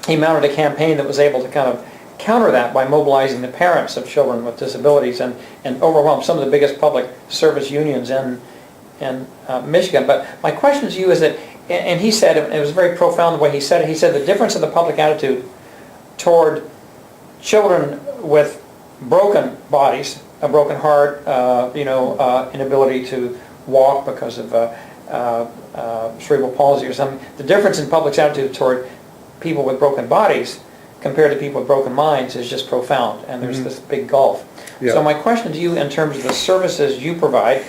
he mounted a campaign that was able to kind of counter that by mobilizing the parents of children with disabilities and overwhelm some of the biggest public service unions in Michigan. But my question to you is that, and he said, and it was very profound the way he said it, he said the difference in the public attitude toward children with broken bodies, a broken heart, inability to walk because of cerebral palsy or something. The difference in public's attitude toward people with broken bodies compared to people with broken minds is just profound, and there's this big gulf. Yeah. So my question to you, in terms of the services you provide,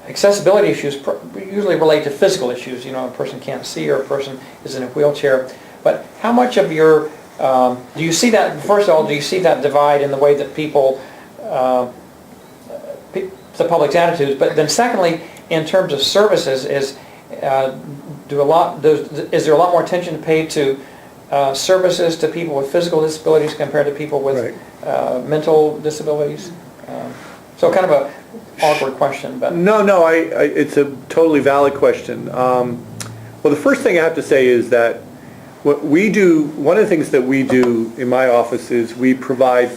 accessibility issues usually relate to physical issues. You know, a person can't see or a person is in a wheelchair. But how much of your do you see that, first of all, do you see that divide in the way that people, the public's attitudes, but then secondly, in terms of services, is there a lot more attention paid to services to people with physical disabilities compared to people with mental disabilities? So kind of a awkward question, but... No, it's a totally valid question. Well, the first thing I have to say is that what we do, one of the things that we do in my office is we provide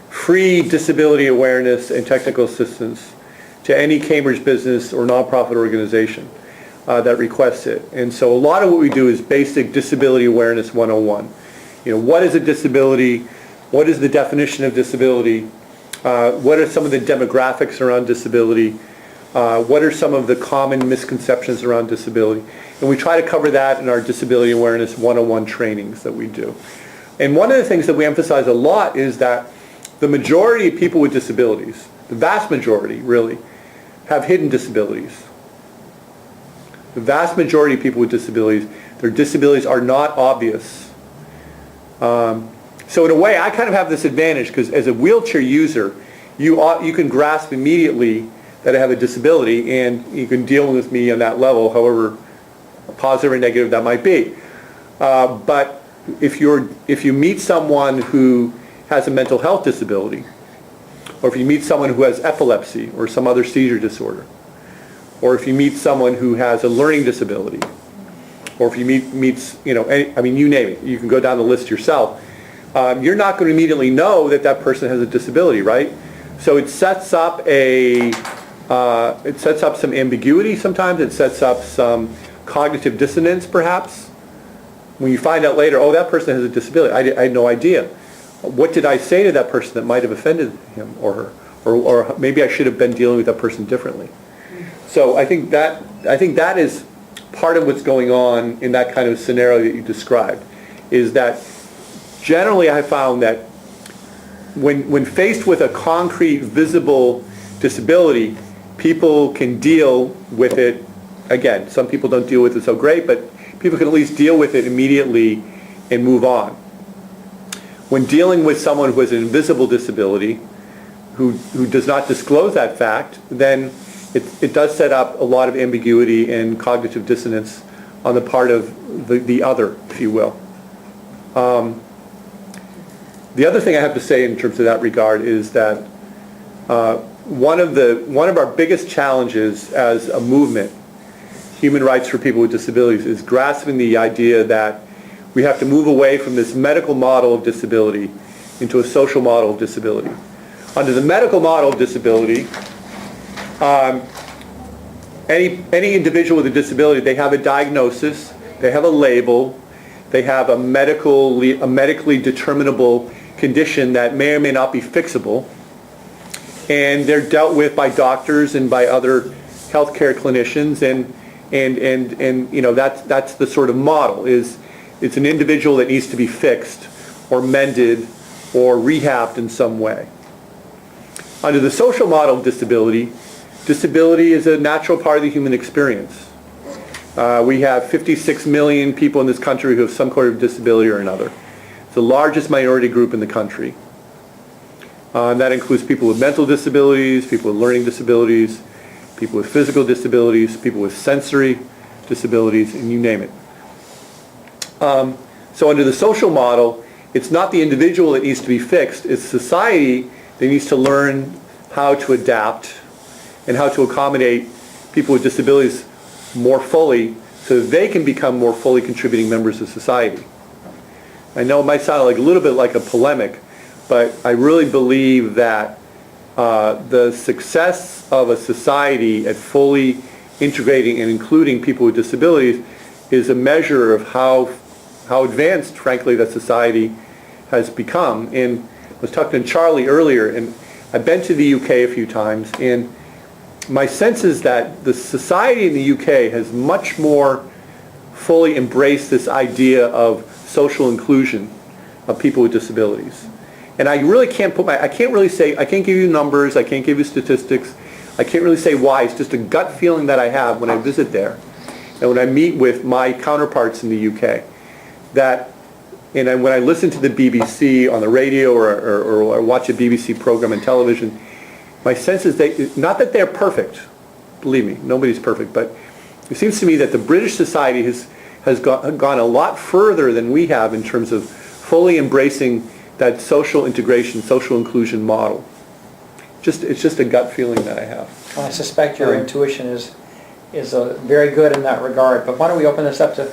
free disability awareness and technical assistance to any Cambridge business or nonprofit organization that requests it. And so a lot of what we do is basic disability awareness 101. You know, what is a disability? What is the definition of disability? What are some of the demographics around disability? What are some of the common misconceptions around disability? And we try to cover that in our Disability Awareness 101 trainings that we do. And one of the things that we emphasize a lot is that the majority of people with disabilities, the vast majority really, have hidden disabilities. The vast majority of people with disabilities, their disabilities are not obvious. So in a way, I kind of have this advantage because as a wheelchair user, you can grasp immediately that I have a disability, and you can deal with me on that level, however positive or negative that might be. But if you meet someone who has a mental health disability, or if you meet someone who has epilepsy or some other seizure disorder, or if you meet someone who has a learning disability, or if you meet you name it, you can go down the list yourself, you're not going to immediately know that that person has a disability, right? So it sets up some ambiguity sometimes, it sets up some cognitive dissonance perhaps. When you find out later, oh, that person has a disability, I had no idea. What did I say to that person that might have offended him or her? Or maybe I should have been dealing with that person differently. So I think that is part of what's going on in that kind of scenario that you described, is that generally I found that when faced with a concrete, visible disability, people can deal with it. Again, some people don't deal with it so great, but people can at least deal with it immediately and move on. When dealing with someone who has an invisible disability, who does not disclose that fact, then it does set up a lot of ambiguity and cognitive dissonance on the part of the other, if you will. The other thing I have to say in terms of that regard is that one of our biggest challenges as a movement, human rights for people with disabilities, is grasping the idea that we have to move away from this medical model of disability into a social model of disability. Under the medical model of disability, any individual with a disability, they have a diagnosis, they have a label, they have a medically determinable condition that may or may not be fixable, and they're dealt with by doctors and by other healthcare clinicians, and you know, that's the sort of model. It's an individual that needs to be fixed or mended or rehabbed in some way. Under the social model of disability, disability is a natural part of the human experience. We have 56 million people in this country who have some sort of disability or another. It's the largest minority group in the country. That includes people with mental disabilities, people with learning disabilities, people with physical disabilities, people with sensory disabilities, and you name it. So under the social model, it's not the individual that needs to be fixed, it's society that needs to learn how to adapt and how to accommodate people with disabilities more fully so that they can become more fully contributing members of society. I know it might sound like a little bit like a polemic, but I really believe that the success of a society at fully integrating and including people with disabilities is a measure of how advanced, frankly, that society has become. And I was talking to Charlie earlier, and I've been to the UK a few times, and my sense is that the society in the UK has much more fully embraced this idea of social inclusion of people with disabilities. And I really can't I can't give you numbers, I can't give you statistics, I can't really say why. It's just a gut feeling that I have when I visit there and when I meet with my counterparts in the UK. And when I listen to the BBC on the radio or watch a BBC program on television, my sense is not that they're perfect, believe me, nobody's perfect, but it seems to me that the British society has gone a lot further than we have in terms of fully embracing that social integration, social inclusion model. It's just a gut feeling that I have. Well, I suspect your intuition is very good in that regard, but why don't we open this up to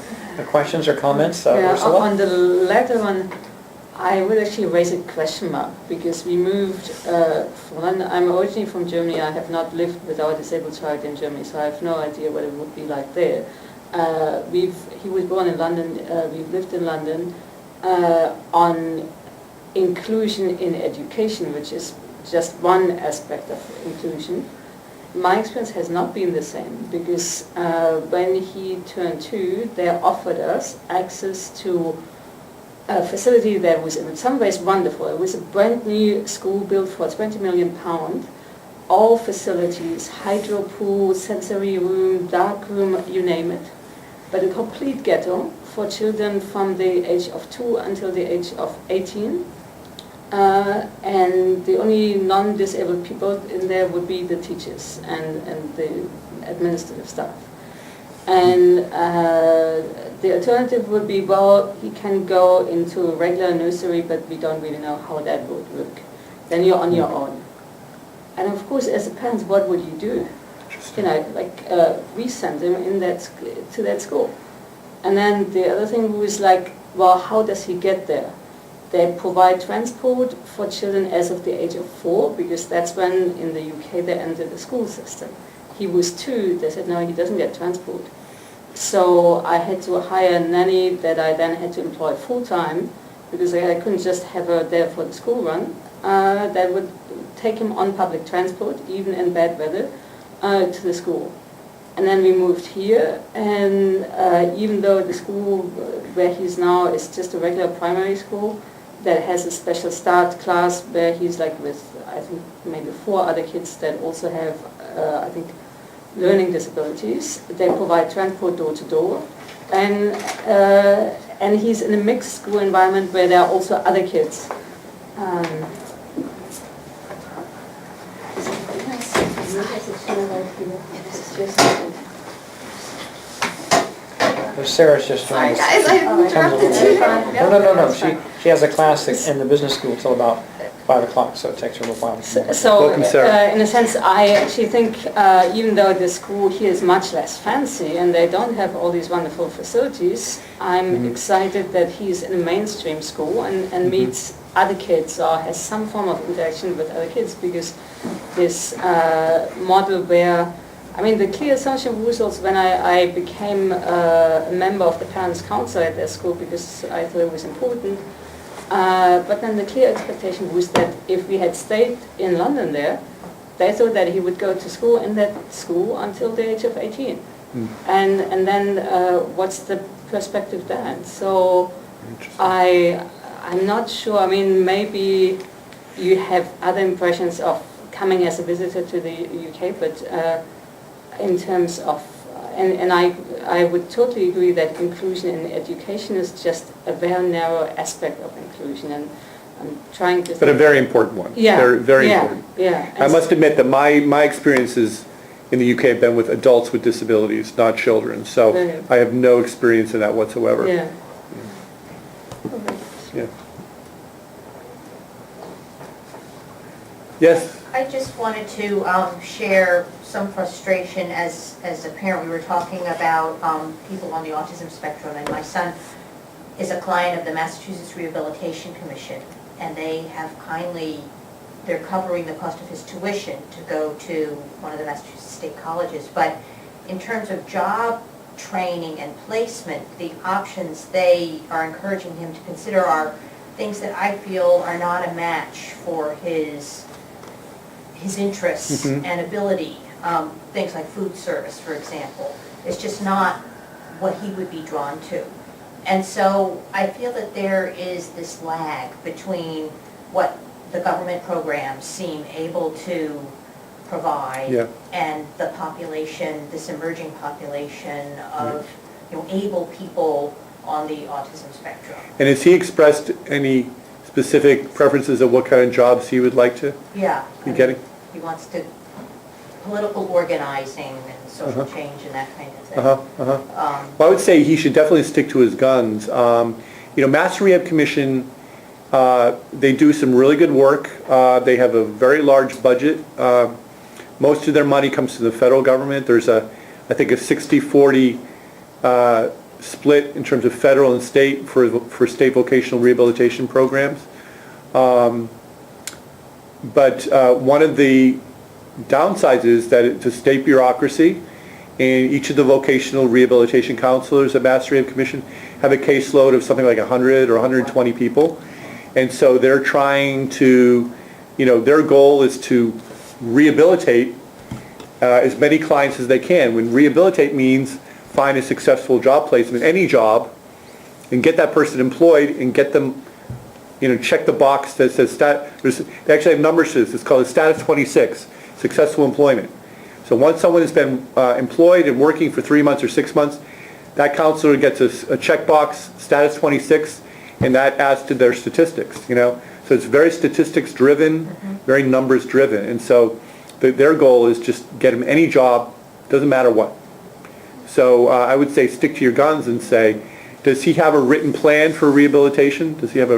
questions or comments? Ursula? On the latter one, I would actually raise a question mark, because we moved from London. I'm originally from Germany. I have not lived with our disabled child in Germany, so I have no idea what it would be like there. He was born in London. We've lived in London on inclusion in education, which is just one aspect of inclusion. My experience has not been the same, because when he turned 2, they offered us access to a facility that was in some ways wonderful. It was a brand new school built for £20 million, all facilities, hydro pool, sensory room, dark room, you name it. But a complete ghetto for children from the age of 2 until the age of 18. and the only non-disabled people in there would be the teachers and the administrative staff. And the alternative would be, well, he can go into a regular nursery, but we don't really know how that would work. Then you're on your own. And of course, as a parent, what would you do? You know, like we sent him to that school. And then the other thing was like, well, how does he get there? They provide transport for children as of the age of 4, because that's when in the UK they enter the school system. He was 2, they said no, he doesn't get transport. So I had to hire a nanny that I then had to employ full-time, because I couldn't just have her there for the school run. That would take him on public transport, even in bad weather, to the school. And then we moved here, and even though the school where he's now is just a regular primary school that has a special start class where he's like with, I think, maybe 4 other kids that also have, I think, learning disabilities. They provide transport door to door. And he's in a mixed school environment where there are also other kids. Sarah's just joined us. Guys, I interrupted you. No. She has a class in the business school till about 5 o'clock, so it takes her a little while. So, Welcome, Sarah. in a sense, I actually think even though the school here is much less fancy and they don't have all these wonderful facilities, I'm excited that he's in a mainstream school and meets other kids or has some form of interaction with other kids, because this model where, I mean, the clear assumption was also when I became a member of the Parents' Council at their school, because I thought it was important. But then the clear expectation was that if we had stayed in London there, they thought that he would go to school in that school until the age of 18. And then what's the perspective then? So I'm not sure. I mean, maybe you have other impressions of coming as a visitor to the UK, but in terms of, and I would totally agree that inclusion in education is just a very narrow aspect of inclusion, and I'm trying to. But a very important one. Yeah. Very important. Yeah. I must admit that my experiences in the UK have been with adults with disabilities, not children. So Right. I have no experience in that whatsoever. Yeah. Yeah. Yes. I just wanted to share some frustration as a parent. We were talking about people on the autism spectrum, and my son is a client of the Massachusetts Rehabilitation Commission, and they have they're covering the cost of his tuition to go to one of the Massachusetts state colleges. But in terms of job training and placement, the options they are encouraging him to consider are things that I feel are not a match for his interests and ability. Things like food service, for example, is just not what he would be drawn to. And so I feel that there is this lag between what the government programs seem able to provide and the population, this emerging population of able people on the autism spectrum. And has he expressed any specific preferences of what kind of jobs he would like to be getting? He wants to political organizing and social change and that kind of thing. Well, I would say he should definitely stick to his guns. Mass Rehab Commission, they do some really good work. They have a very large budget. Most of their money comes to the federal government. There's I think a 60-40 split in terms of federal and state for state vocational rehabilitation programs. But one of the downsides is that it's a state bureaucracy, and each of the vocational rehabilitation counselors at Mass Rehab Commission have a caseload of something like 100 or 120 people. And so they're trying to, their goal is to rehabilitate as many clients as they can. When rehabilitate means find a successful job placement, any job, and get that person employed and get them, check the box that says they actually have numbers to this. It's called a status 26, successful employment. So once someone has been employed and working for 3 months or 6 months, that counselor gets a checkbox, status 26, and that adds to their statistics, So it's very statistics driven, very numbers driven. And so their goal is just get him any job, doesn't matter what. So I would say stick to your guns and say, does he have a written plan for rehabilitation? Does he have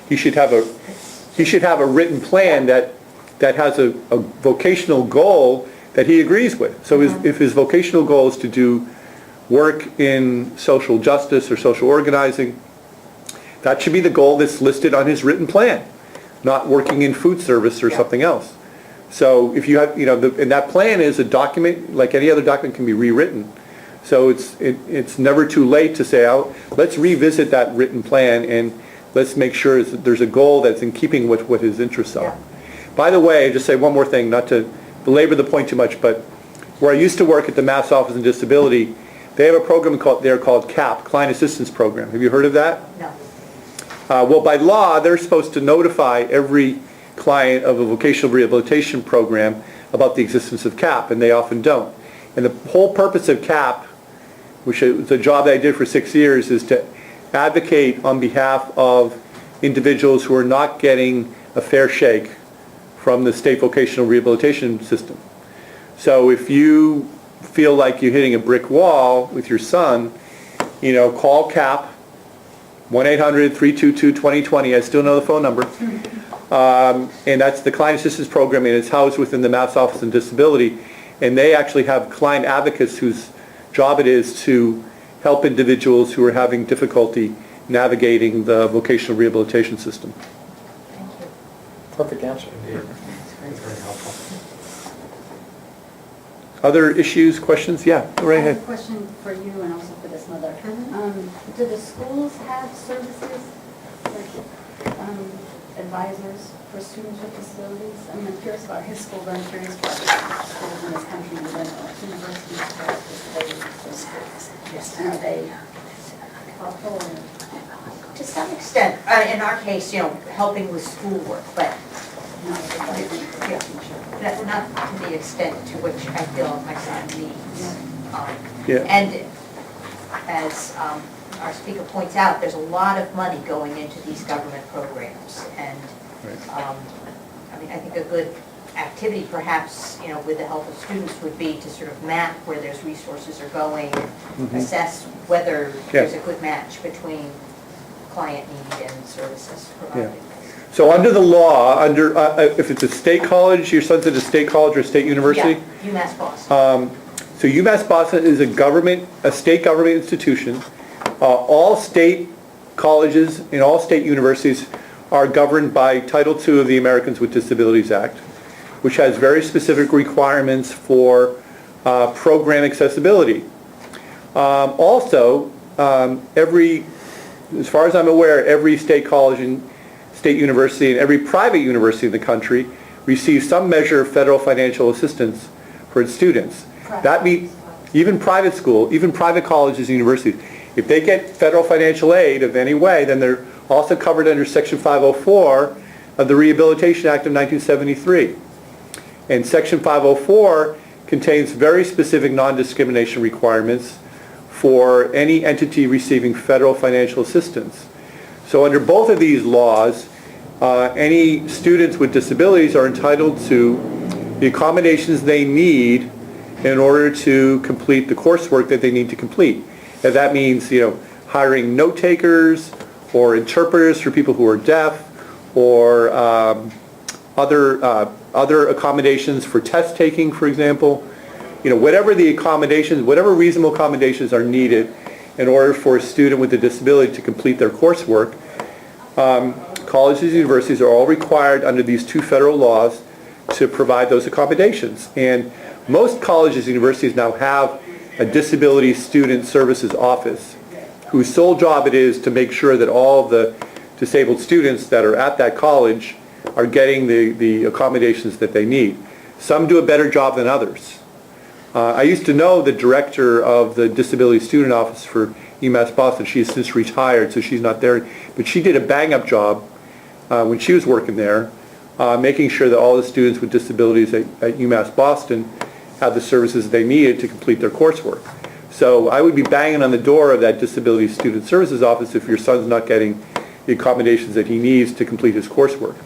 he should have a written plan that has a vocational goal that he agrees with. So if his vocational goal is to do work in social justice or social organizing, that should be the goal that's listed on his written plan, not working in food service or something else. So if you have, and that plan is a document, like any other document, can be rewritten. So it's never too late to say, let's revisit that written plan and let's make sure that there's a goal that's in keeping with what his interests are. By the way, just say one more thing, not to belabor the point too much, but where I used to work at the Mass Office on Disability, they have a program called CAP, Client Assistance Program. Have you heard of that? No. Well, by law, they're supposed to notify every client of a vocational rehabilitation program about the existence of CAP, and they often don't. And the whole purpose of CAP, which is a job that I did for 6 years, is to advocate on behalf of individuals who are not getting a fair shake from the state vocational rehabilitation system. So if you feel like you're hitting a brick wall with your son, call CAP, 1-800-322-2020. I still know the phone number. And that's the Client Assistance Program, and it's housed within the Mass Office on Disability. And they actually have client advocates whose job it is to help individuals who are having difficulty navigating the vocational rehabilitation system. Thank you. Perfect answer. Other issues, questions? Yeah, go right I have ahead. a question for you and also for this mother. Do the schools have services, like advisors for students with disabilities? I'm curious about his school, but I'm curious about schools in this country and universities that have disability services. And are they helpful? To some extent, in our case, helping with schoolwork, but not to the extent to which I feel my son needs. And as our speaker points out, there's a lot of money going into these government programs. And I think a good activity perhaps, with the help of students would be to sort of map where those resources are going, assess whether there's a good match between client need and services provided. So under the law, if it's a state college, your son's at a state college or a state university? Yeah, UMass Boston. So UMass Boston is a state government institution. All state colleges and all state universities are governed by Title II of the Americans with Disabilities Act, which has very specific requirements for program accessibility. Also, as far as I'm aware, every state college and state university and every private university in the country receives some measure of federal financial assistance for its students. That means even private school, even private colleges and universities, if they get federal financial aid of any way, then they're also covered under Section 504 of the Rehabilitation Act of 1973. And Section 504 contains very specific non-discrimination requirements for any entity receiving federal financial assistance. So under both of these laws, any students with disabilities are entitled to the accommodations they need in order to complete the coursework that they need to complete. And that means, hiring note takers or interpreters for people who are deaf, or other accommodations for test taking, for example. Whatever the accommodations, whatever reasonable accommodations are needed in order for a student with a disability to complete their coursework, colleges and universities are all required under these two federal laws to provide those accommodations. And most colleges and universities now have a disability student services office whose sole job it is to make sure that all of the disabled students that are at that college are getting the accommodations that they need. Some do a better job than others. I used to know the director of the Disability Student Office for UMass Boston. She has since retired, so she's not there. But she did a bang-up job when she was working there, making sure that all the students with disabilities at UMass Boston had the services they needed to complete their coursework. So I would be banging on the door of that Disability Student Services Office if your son's not getting the accommodations that he needs to complete his coursework.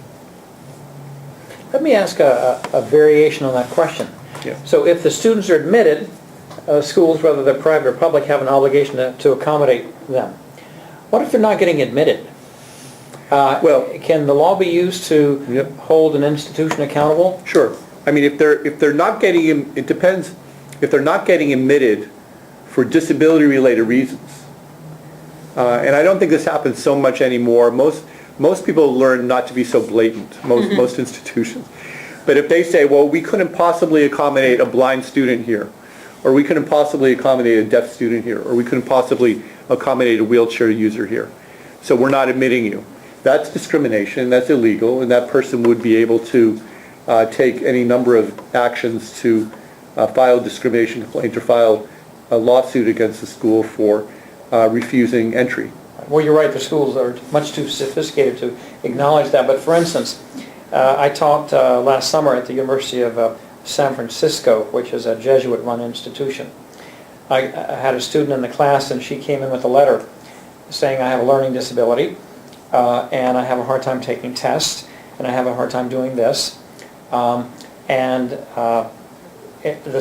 Let me ask a variation on that question. Yeah. So if the students are admitted, schools, whether they're private or public, have an obligation to accommodate them. What if they're not getting admitted? Well- Can the law be used to Yep. hold an institution accountable? Sure. I mean, if they're not getting, it depends, if they're not getting admitted for disability-related reasons, and I don't think this happens so much anymore. Most people learn not to be so blatant, most institutions. But if they say, well, we couldn't possibly accommodate a blind student here, or we couldn't possibly accommodate a deaf student here, or we couldn't possibly accommodate a wheelchair user here, so we're not admitting you. That's discrimination, that's illegal, and that person would be able to take any number of actions to file a discrimination complaint or file a lawsuit against the school for refusing entry. Well, you're right, the schools are much too sophisticated to acknowledge that. But for instance, I taught last summer at the University of San Francisco, which is a Jesuit-run institution. I had a student in the class, and she came in with a letter saying, I have a learning disability, and I have a hard time taking tests, and I have a hard time doing this. The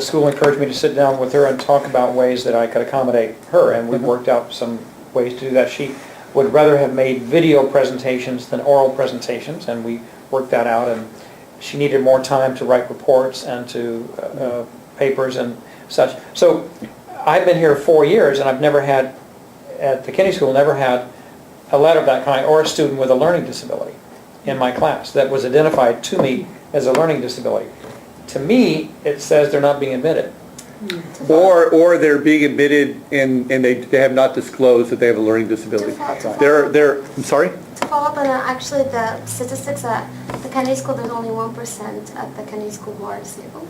school encouraged me to sit down with her and talk about ways that I could accommodate her, and we worked out some ways to do that. She would rather have made video presentations than oral presentations, and we worked that out, and she needed more time to write reports and to papers and such. So I've been here 4 years, and I've never had, at the Kennedy School, never had a letter of that kind or a student with a learning disability in my class that was identified to me as a learning disability. To me, it says they're not being admitted. Or they're being admitted and they have not disclosed that they have a learning disability. I'm sorry? To follow up on that, actually the statistics at the Kennedy School, there's only 1% at the Kennedy School who are disabled.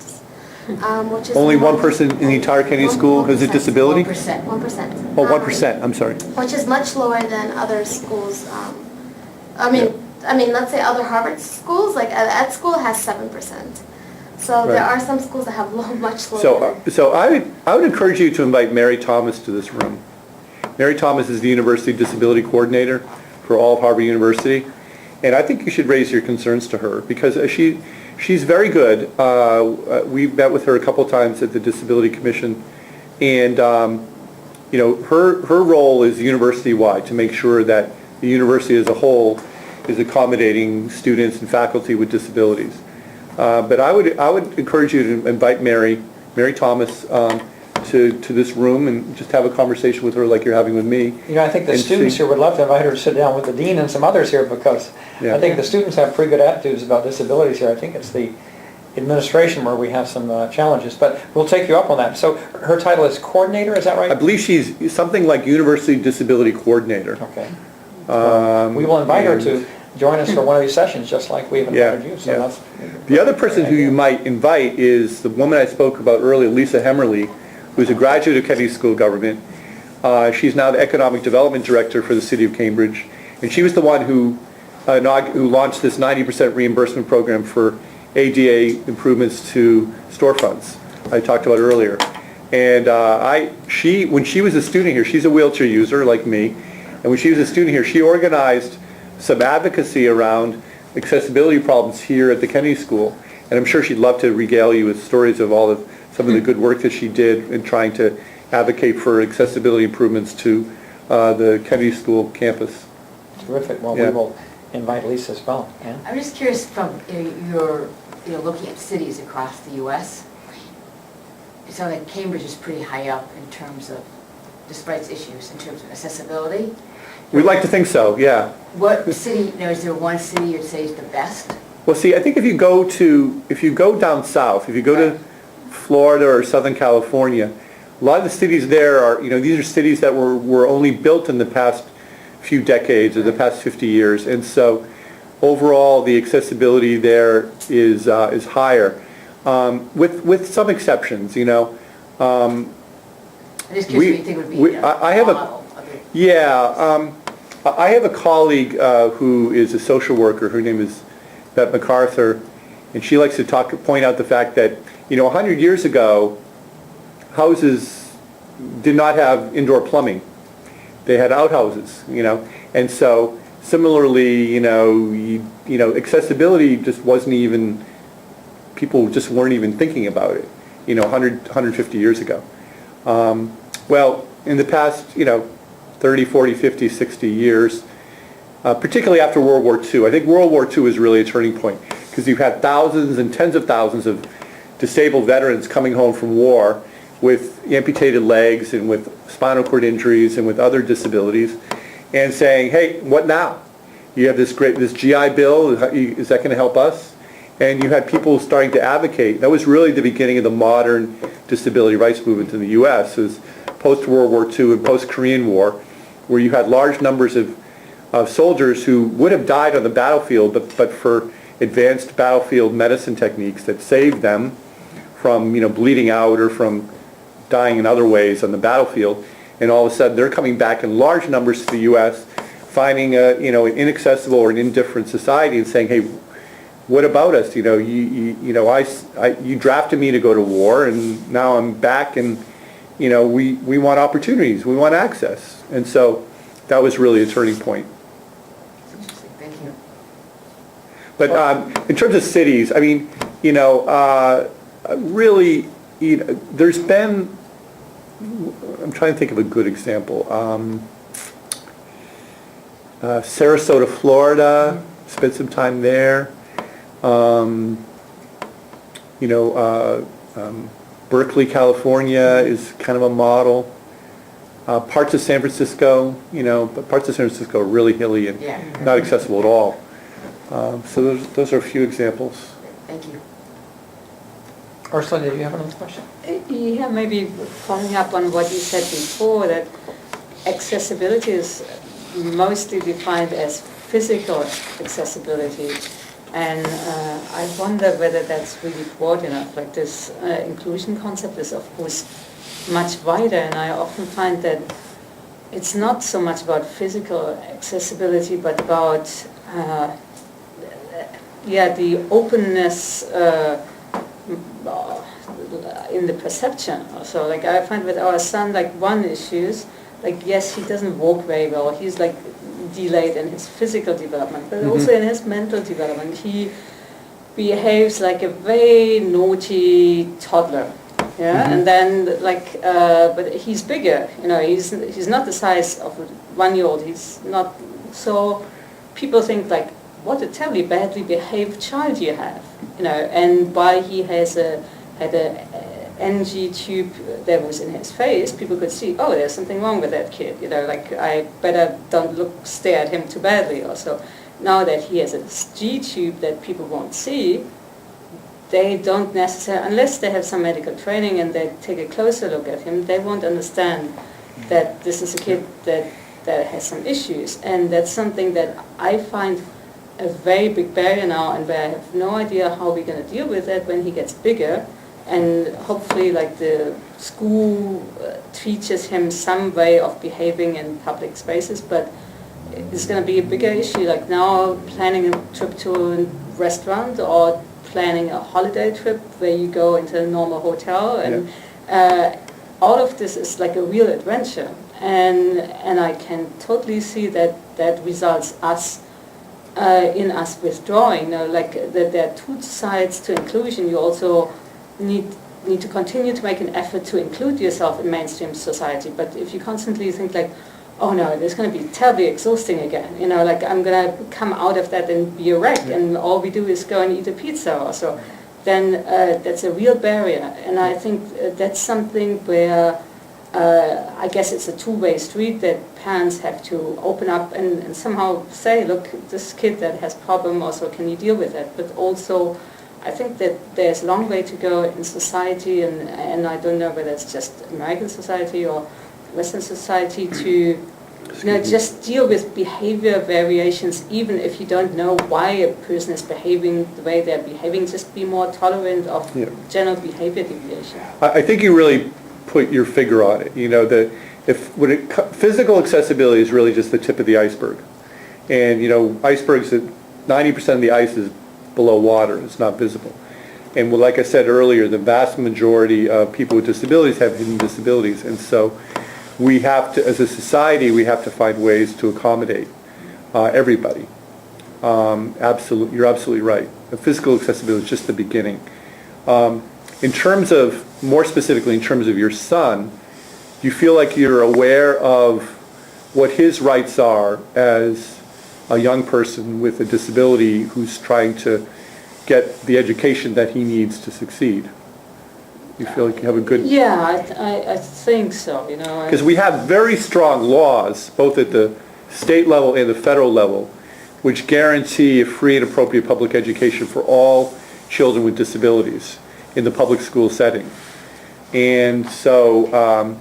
Which is Only one person in the entire Kennedy School has a disability? 1%. Oh, 1%, I'm sorry. Which is much lower than other schools. I mean, let's say other Harvard schools, like Ed School has 7%. So there are some schools that have much lower. So I would encourage you to invite Mary Thomas to this room. Mary Thomas is the University Disability Coordinator for all of Harvard University. And I think you should raise your concerns to her because she's very good. We've met with her a couple times at the Disability Commission. And, her role is university-wide to make sure that the university as a whole is accommodating students and faculty with disabilities. But I would encourage you to invite Mary Thomas to this room and just have a conversation with her like you're having with me. I think the students here would love to invite her to sit down with the dean and some others here because I think the students have pretty good attitudes about disabilities here. I think it's the administration where we have some challenges, but we'll take you up on that. So her title is coordinator, is that right? I believe she's something like University Disability Coordinator. Okay. We will invite her to join us for one of these sessions, just like we've invited you. So that's the other person who you might invite is the woman I spoke about earlier, Lisa Hemmerly, who's a graduate of Kennedy School of Government. She's now the Economic Development Director for the City of Cambridge, and she was the one who launched this 90% reimbursement program for ADA improvements to storefronts I talked about earlier. And when she was a student here, she's a wheelchair user like me, and when she was a student here, she organized some advocacy around accessibility problems here at the Kennedy School. And I'm sure she'd love to regale you with stories of some of the good work that she did in trying to advocate for accessibility improvements to the Kennedy School campus. terrific. Well, we will invite Lisa as well. Yeah? I'm just curious from your looking at cities across the U.S. It sounds like Cambridge is pretty high up in terms of, despite its issues, in terms of accessibility. We'd like to think so, yeah. What city, is there one city you'd say is the best? Well, see, I think if you go down south, if you go to Florida or Southern California, a lot of the cities there are, these are cities that were only built in the past few decades or the past 50 years, and so overall the accessibility there is higher, with some exceptions, I'm just curious what you think would be I have model of it. I have a colleague who is a social worker. Her name is Beth MacArthur, and she likes to point out the fact that 100 years ago, houses did not have indoor plumbing. They had outhouses, and so Similarly, accessibility just wasn't even, people just weren't even thinking about it, 150 years ago. Well, in the past, 30, 40, 50, 60 years, particularly after World War II, I think World War II is really a turning point, because you've had thousands and tens of thousands of disabled veterans coming home from war with amputated legs and with spinal cord injuries and with other disabilities, and saying, hey, what now? You have this GI Bill, is that going to help us? And you had people starting to advocate. That was really the beginning of the modern disability rights movement in the U.S. It was post-World War II and post-Korean War, where you had large numbers of soldiers who would have died on the battlefield, but for advanced battlefield medicine techniques that saved them from bleeding out or from dying in other ways on the battlefield. And all of a sudden they're coming back in large numbers to the U.S., finding an inaccessible or an indifferent society and saying, hey, what about us? You drafted me to go to war, and now I'm back, and we want opportunities, we want access. And so that was really a turning point. Interesting, thank you. But in terms of cities, I mean, really, there's been, I'm trying to think of a good example. Sarasota, Florida, spent some time there. Berkeley, California is kind of a model. Parts of San Francisco, but parts of San Francisco are really hilly and not accessible at all. So those are a few examples. Thank you. Ursula, did you have another question? Yeah, maybe following up on what you said before, that accessibility is mostly defined as physical accessibility. And I wonder whether that's really broad enough. Like this inclusion concept is, of course, much wider, and I often find that it's not so much about physical accessibility, but about the openness in the perception. So, like, I find with our son, like, one issue is, like, yes, he doesn't walk very well. He's like delayed in his physical development, but also in his mental development. He behaves like a very naughty toddler. Yeah, and then but he's bigger. He's not the size of a 1-year-old. He's not. So people think, like, what a terribly badly behaved child you have. And why he had a NG tube that was in his face, people could see, oh, there's something wrong with that kid. Like, I better don't stare at him too badly. Also, now that he has a G tube that people won't see, they don't necessarily, unless they have some medical training and they take a closer look at him, they won't understand that this is a kid that has some issues. And that's something that I find a very big barrier now, and where I have no idea how we're going to deal with that when he gets bigger. And hopefully, like, the school teaches him some way of behaving in public spaces, but it's going to be a bigger issue. Like, now planning a trip to a restaurant or planning a holiday trip where you go into a normal hotel, and all of this is like a real adventure. And I can totally see that results in us withdrawing. Like, that there are two sides to inclusion. You also need to continue to make an effort to include yourself in mainstream society. But if you constantly think, like, oh no, it's going to be terribly exhausting again, like, I'm going to come out of that and be a wreck, and all we do is go and eat a pizza or so, then that's a real barrier. And I think that's something where I guess it's a two-way street, that parents have to open up and somehow say, look, this kid that has problem, also, can you deal with that? But also, I think that there's a long way to go in society, and I don't know whether it's just American society or Western society to just deal with behavior variations, even if you don't know why a person is behaving the way they're behaving. Just be more tolerant of general behavior deviation. I think you really put your finger on it. Physical accessibility is really just the tip of the iceberg, and icebergs, 90% of the ice is below water. It's not visible. And like I said earlier, the vast majority of people with disabilities have hidden disabilities, and so we have to, as a society, we have to find ways to accommodate. everybody. You're absolutely right. The physical accessibility is just the beginning. In terms of, more specifically in terms of your son, do you feel like you're aware of what his rights are as a young person with a disability who's trying to get the education that he needs to succeed? You feel like you have a good... Yeah, I think so, you know. Because we have very strong laws, both at the state level and the federal level, which guarantee a free and appropriate public education for all children with disabilities in the public school setting. And so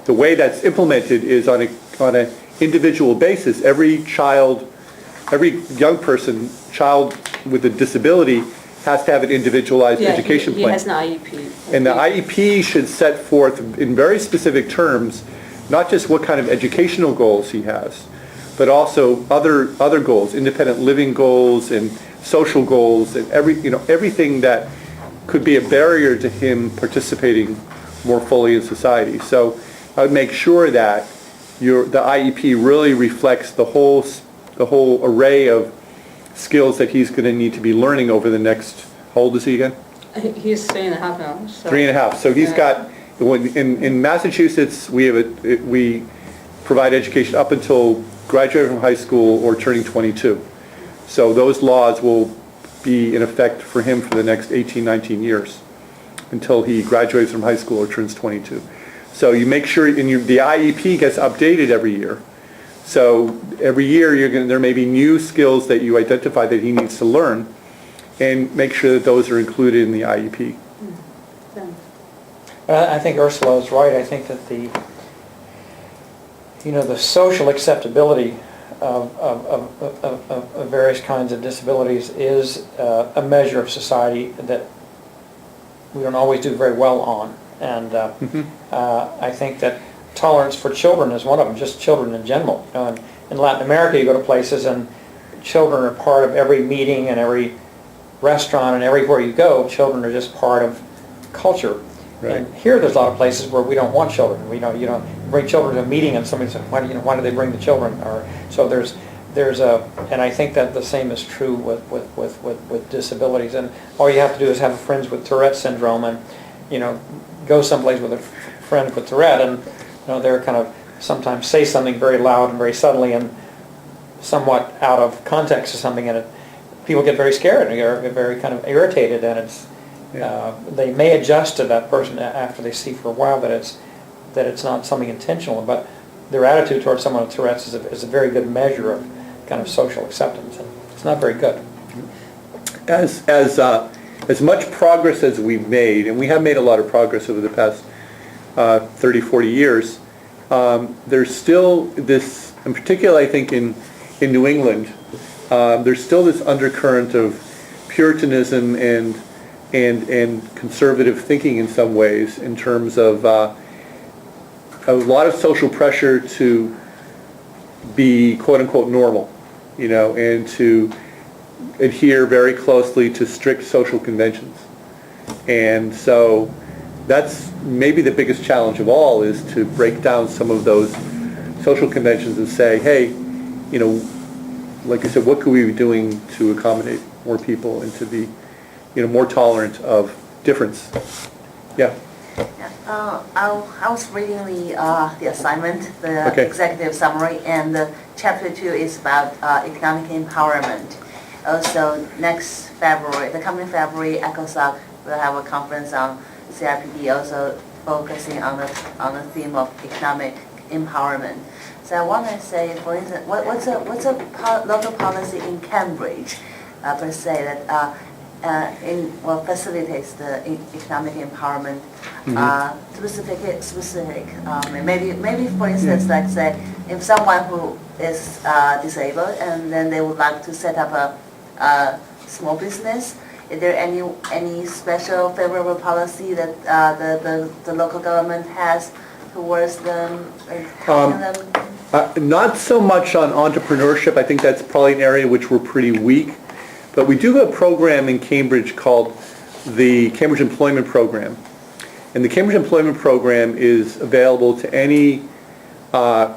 the way that's implemented is on an individual basis. Every child, every young person, child with a disability has to have an individualized education plan. He has an IEP. And the IEP should set forth in very specific terms, not just what kind of educational goals he has, but also other goals, independent living goals and social goals and everything that could be a barrier to him participating more fully in society. So I would make sure that the IEP really reflects the whole array of skills that he's going to need to be learning over the next, how old is he again? He's 3.5 now. So. 3.5. So he's got, in Massachusetts, we provide education up until graduating from high school or turning 22. So those laws will be in effect for him for the next 18, 19 years until he graduates from high school or turns 22. So you make sure the IEP gets updated every year. So every year there may be new skills that you identify that he needs to learn, and make sure that those are included in the IEP. I think Ursula is right. I think that the social acceptability of various kinds of disabilities is a measure of society that we don't always do very well on. And I think that tolerance for children is one of them, just children in general. In Latin America, you go to places and children are part of every meeting and every restaurant and everywhere you go, children are just part of culture. Right. And here there's a lot of places where we don't want children. You bring children to a meeting and somebody says, why do they bring the children? Or so and I think that the same is true with disabilities. And all you have to do is have friends with Tourette syndrome and go someplace with a friend with Tourette, and they're kind of sometimes say something very loud and very suddenly and somewhat out of context or something, and people get very scared and get very kind of irritated, and they may adjust to that person after they see for a while that it's not something intentional, but their attitude towards someone with Tourette's is a very good measure of kind of social acceptance, and it's not very good. As much progress as we've made, and we have made a lot of progress over the past 30, 40 years, there's still this, in particular I think in New England, there's still this undercurrent of Puritanism and conservative thinking in some ways, in terms of a lot of social pressure to be quote unquote normal, and to adhere very closely to strict social conventions. And so that's maybe the biggest challenge of all, is to break down some of those social conventions and say, hey, like I said, what could we be doing to accommodate more people and to be more tolerant of difference? Yeah. I was reading the assignment, the executive summary, and chapter 2 is about economic empowerment. Also, next February, the coming February, ECOSOC will have a conference on CIPD, also focusing on the theme of economic empowerment. So I want to say, for instance, what's a local policy in Cambridge, per se, that facilitates the economic empowerment, specific. Maybe for instance, like say, if someone who is disabled and then they would like to set up a small business, is there any special favorable policy that the local government has towards them, helping them? Not so much on entrepreneurship. I think that's probably an area which we're pretty weak. But we do have a program in Cambridge called the Cambridge Employment Program. And the Cambridge Employment Program is available to any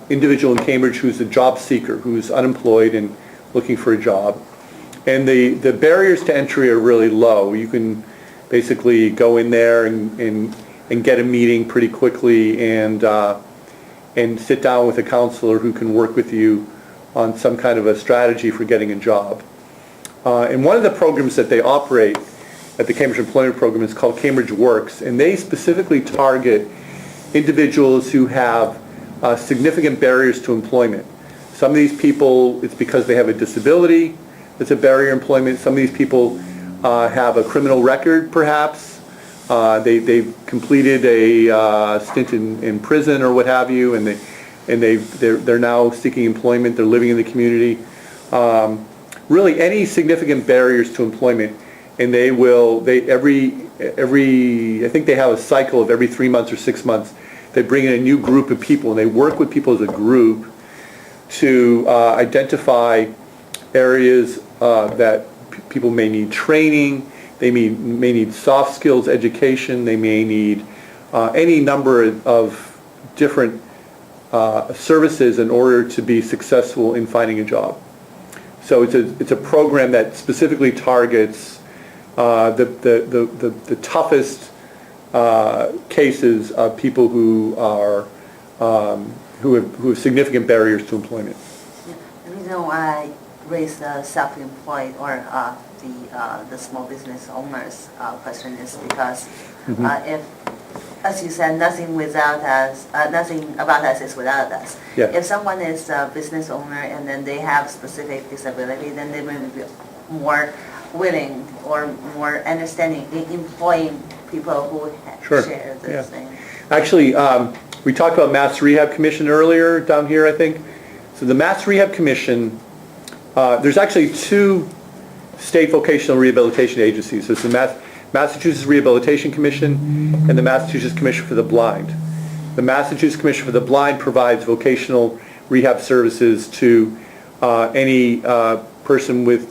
individual in Cambridge who's a job seeker, who's unemployed and looking for a job. And the barriers to entry are really low. You can basically go in there and get a meeting pretty quickly and sit down with a counselor who can work with you on some kind of a strategy for getting a job. And one of the programs that they operate at the Cambridge Employment Program is called Cambridge Works, and they specifically target individuals who have significant barriers to employment. Some of these people, it's because they have a disability that's a barrier to employment. Some of these people have a criminal record, perhaps. They've completed a stint in prison or what have you, and they're now seeking employment. They're living in the community. Really, any significant barriers to employment, and I think they have a cycle of every 3 months or 6 months. They bring in a new group of people, and they work with people as a group to identify areas that people may need training. They may need soft skills education. They may need any number of different services in order to be successful in finding a job. So it's a program that specifically targets the toughest cases of people who have significant barriers to employment. The reason why I raised the self-employed or the small business owners question is because if, as you said, nothing without us, nothing about us is without us. Yeah. If someone is a business owner and then they have specific disability, then they may be more willing or more understanding in employing people who share the same. Actually, we talked about Mass Rehab Commission earlier down here, I think. So the Mass Rehab Commission, there's actually two state vocational rehabilitation agencies. There's the Massachusetts Rehabilitation Commission and the Massachusetts Commission for the Blind. The Massachusetts Commission for the Blind provides vocational rehab services to any person who's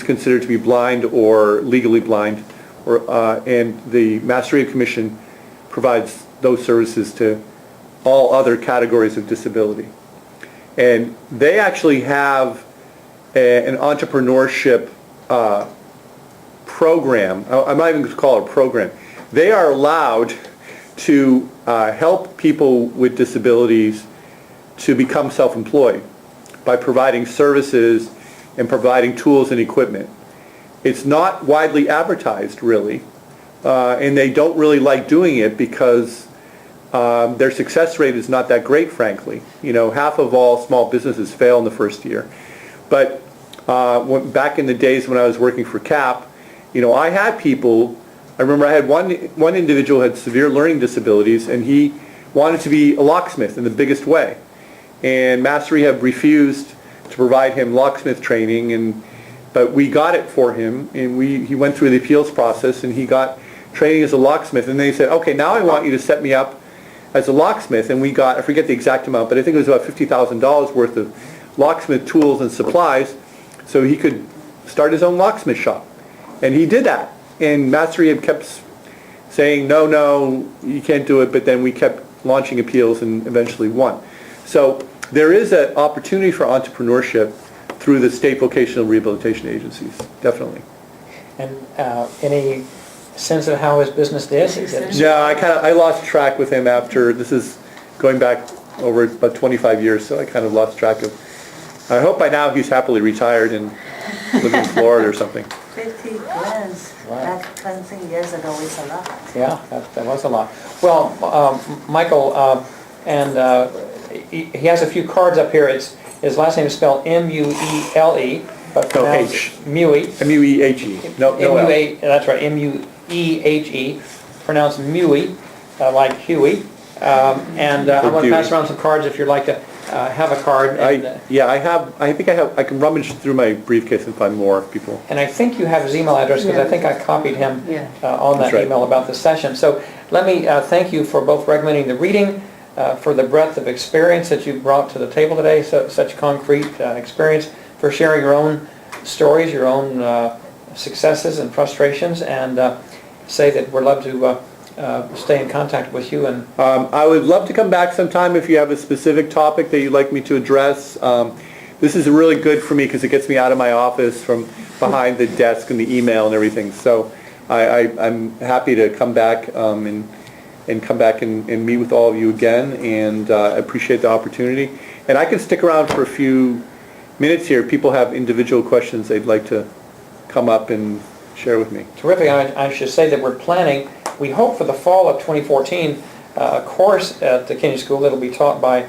considered to be blind or legally blind, and the Mass Rehab Commission provides those services to all other categories of disability. And they actually have an entrepreneurship program. I'm not even going to call it a program. They are allowed to help people with disabilities to become self-employed by providing services and providing tools and equipment. It's not widely advertised, really, and they don't really like doing it because their success rate is not that great, frankly. You know, half of all small businesses fail in the first year. But back in the days when I was working for CAP, you know, I had people, I remember I had one individual who had severe learning disabilities, and he wanted to be a locksmith in the biggest way. And Mass Rehab refused to provide him locksmith training, but we got it for him, and he went through the appeals process, and he got training as a locksmith. And they said, okay, now I want you to set me up as a locksmith. And we got, I forget the exact amount, but I think it was about $50,000 worth of locksmith tools and supplies, so he could start his own locksmith shop. And he did that. And Mass Rehab kept saying, no, you can't do it, but then we kept launching appeals and eventually won. So there is an opportunity for entrepreneurship through the state vocational rehabilitation agencies, definitely. And any sense of how his business did? Yeah, I lost track with him after, this is going back over about 25 years, so I kind of lost track of. I hope by now he's happily retired and living in Florida or something. 50 grants back 20 years ago is a lot. Yeah, that was a lot. Well, Michael, and he has a few cards up here. His last name is spelled M-U-E-L-E, but pronounced H. Muehle. M-U-E-H-E. No L. That's right, M-U-E-H-E, pronounced Muehle, like Huey. And I'm going to pass around some cards if you'd like to have a card. And, I can rummage through my briefcase and find more people. And I think you have his email address because I think I copied him on that email about the session. So let me thank you for both recommending the reading, for the breadth of experience that you brought to the table today, such concrete experience, for sharing your own stories, your own successes and frustrations, and say that we'd love to stay in contact with you and I would love to come back sometime if you have a specific topic that you'd like me to address. This is really good for me because it gets me out of my office from behind the desk and the email and everything. So I'm happy to come back and come back and meet with all of you again, and I appreciate the opportunity. And I can stick around for a few minutes here. People have individual questions they'd like to come up and share with me. terrific. I should say that we're planning, we hope for the fall of 2014, a course at the Kennedy School that'll be taught by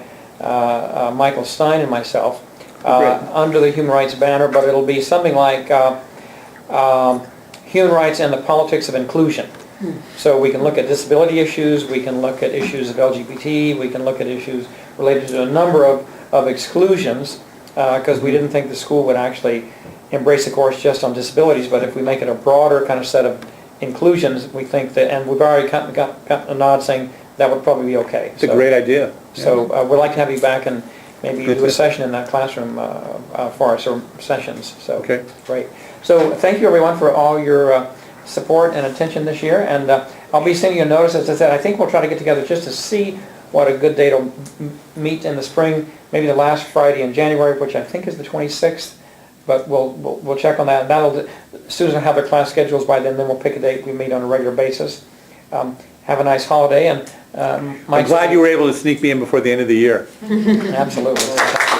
Michael Stein and myself under the Human Rights banner, but it'll be something like Human Rights and the Politics of Inclusion. So we can look at disability issues, we can look at issues of LGBT, we can look at issues related to a number of exclusions, because we didn't think the school would actually embrace the course just on disabilities, but if we make it a broader kind of set of inclusions, we think that, and we've already got a nod saying that would probably be okay. It's a great idea. So we'd like to have you back and maybe do a session in that classroom for us, or sessions. So Okay. great. So thank you everyone for all your support and attention this year, and I'll be sending you a notice. As I said, I think we'll try to get together just to see what a good day to meet in the spring, maybe the last Friday in January, which I think is the 26th, but we'll check on that. And Susan will have their class schedules by then we'll pick a date we meet on a regular basis. Have a nice holiday, and I'm glad you were able to sneak me in before the end of the year. Absolutely.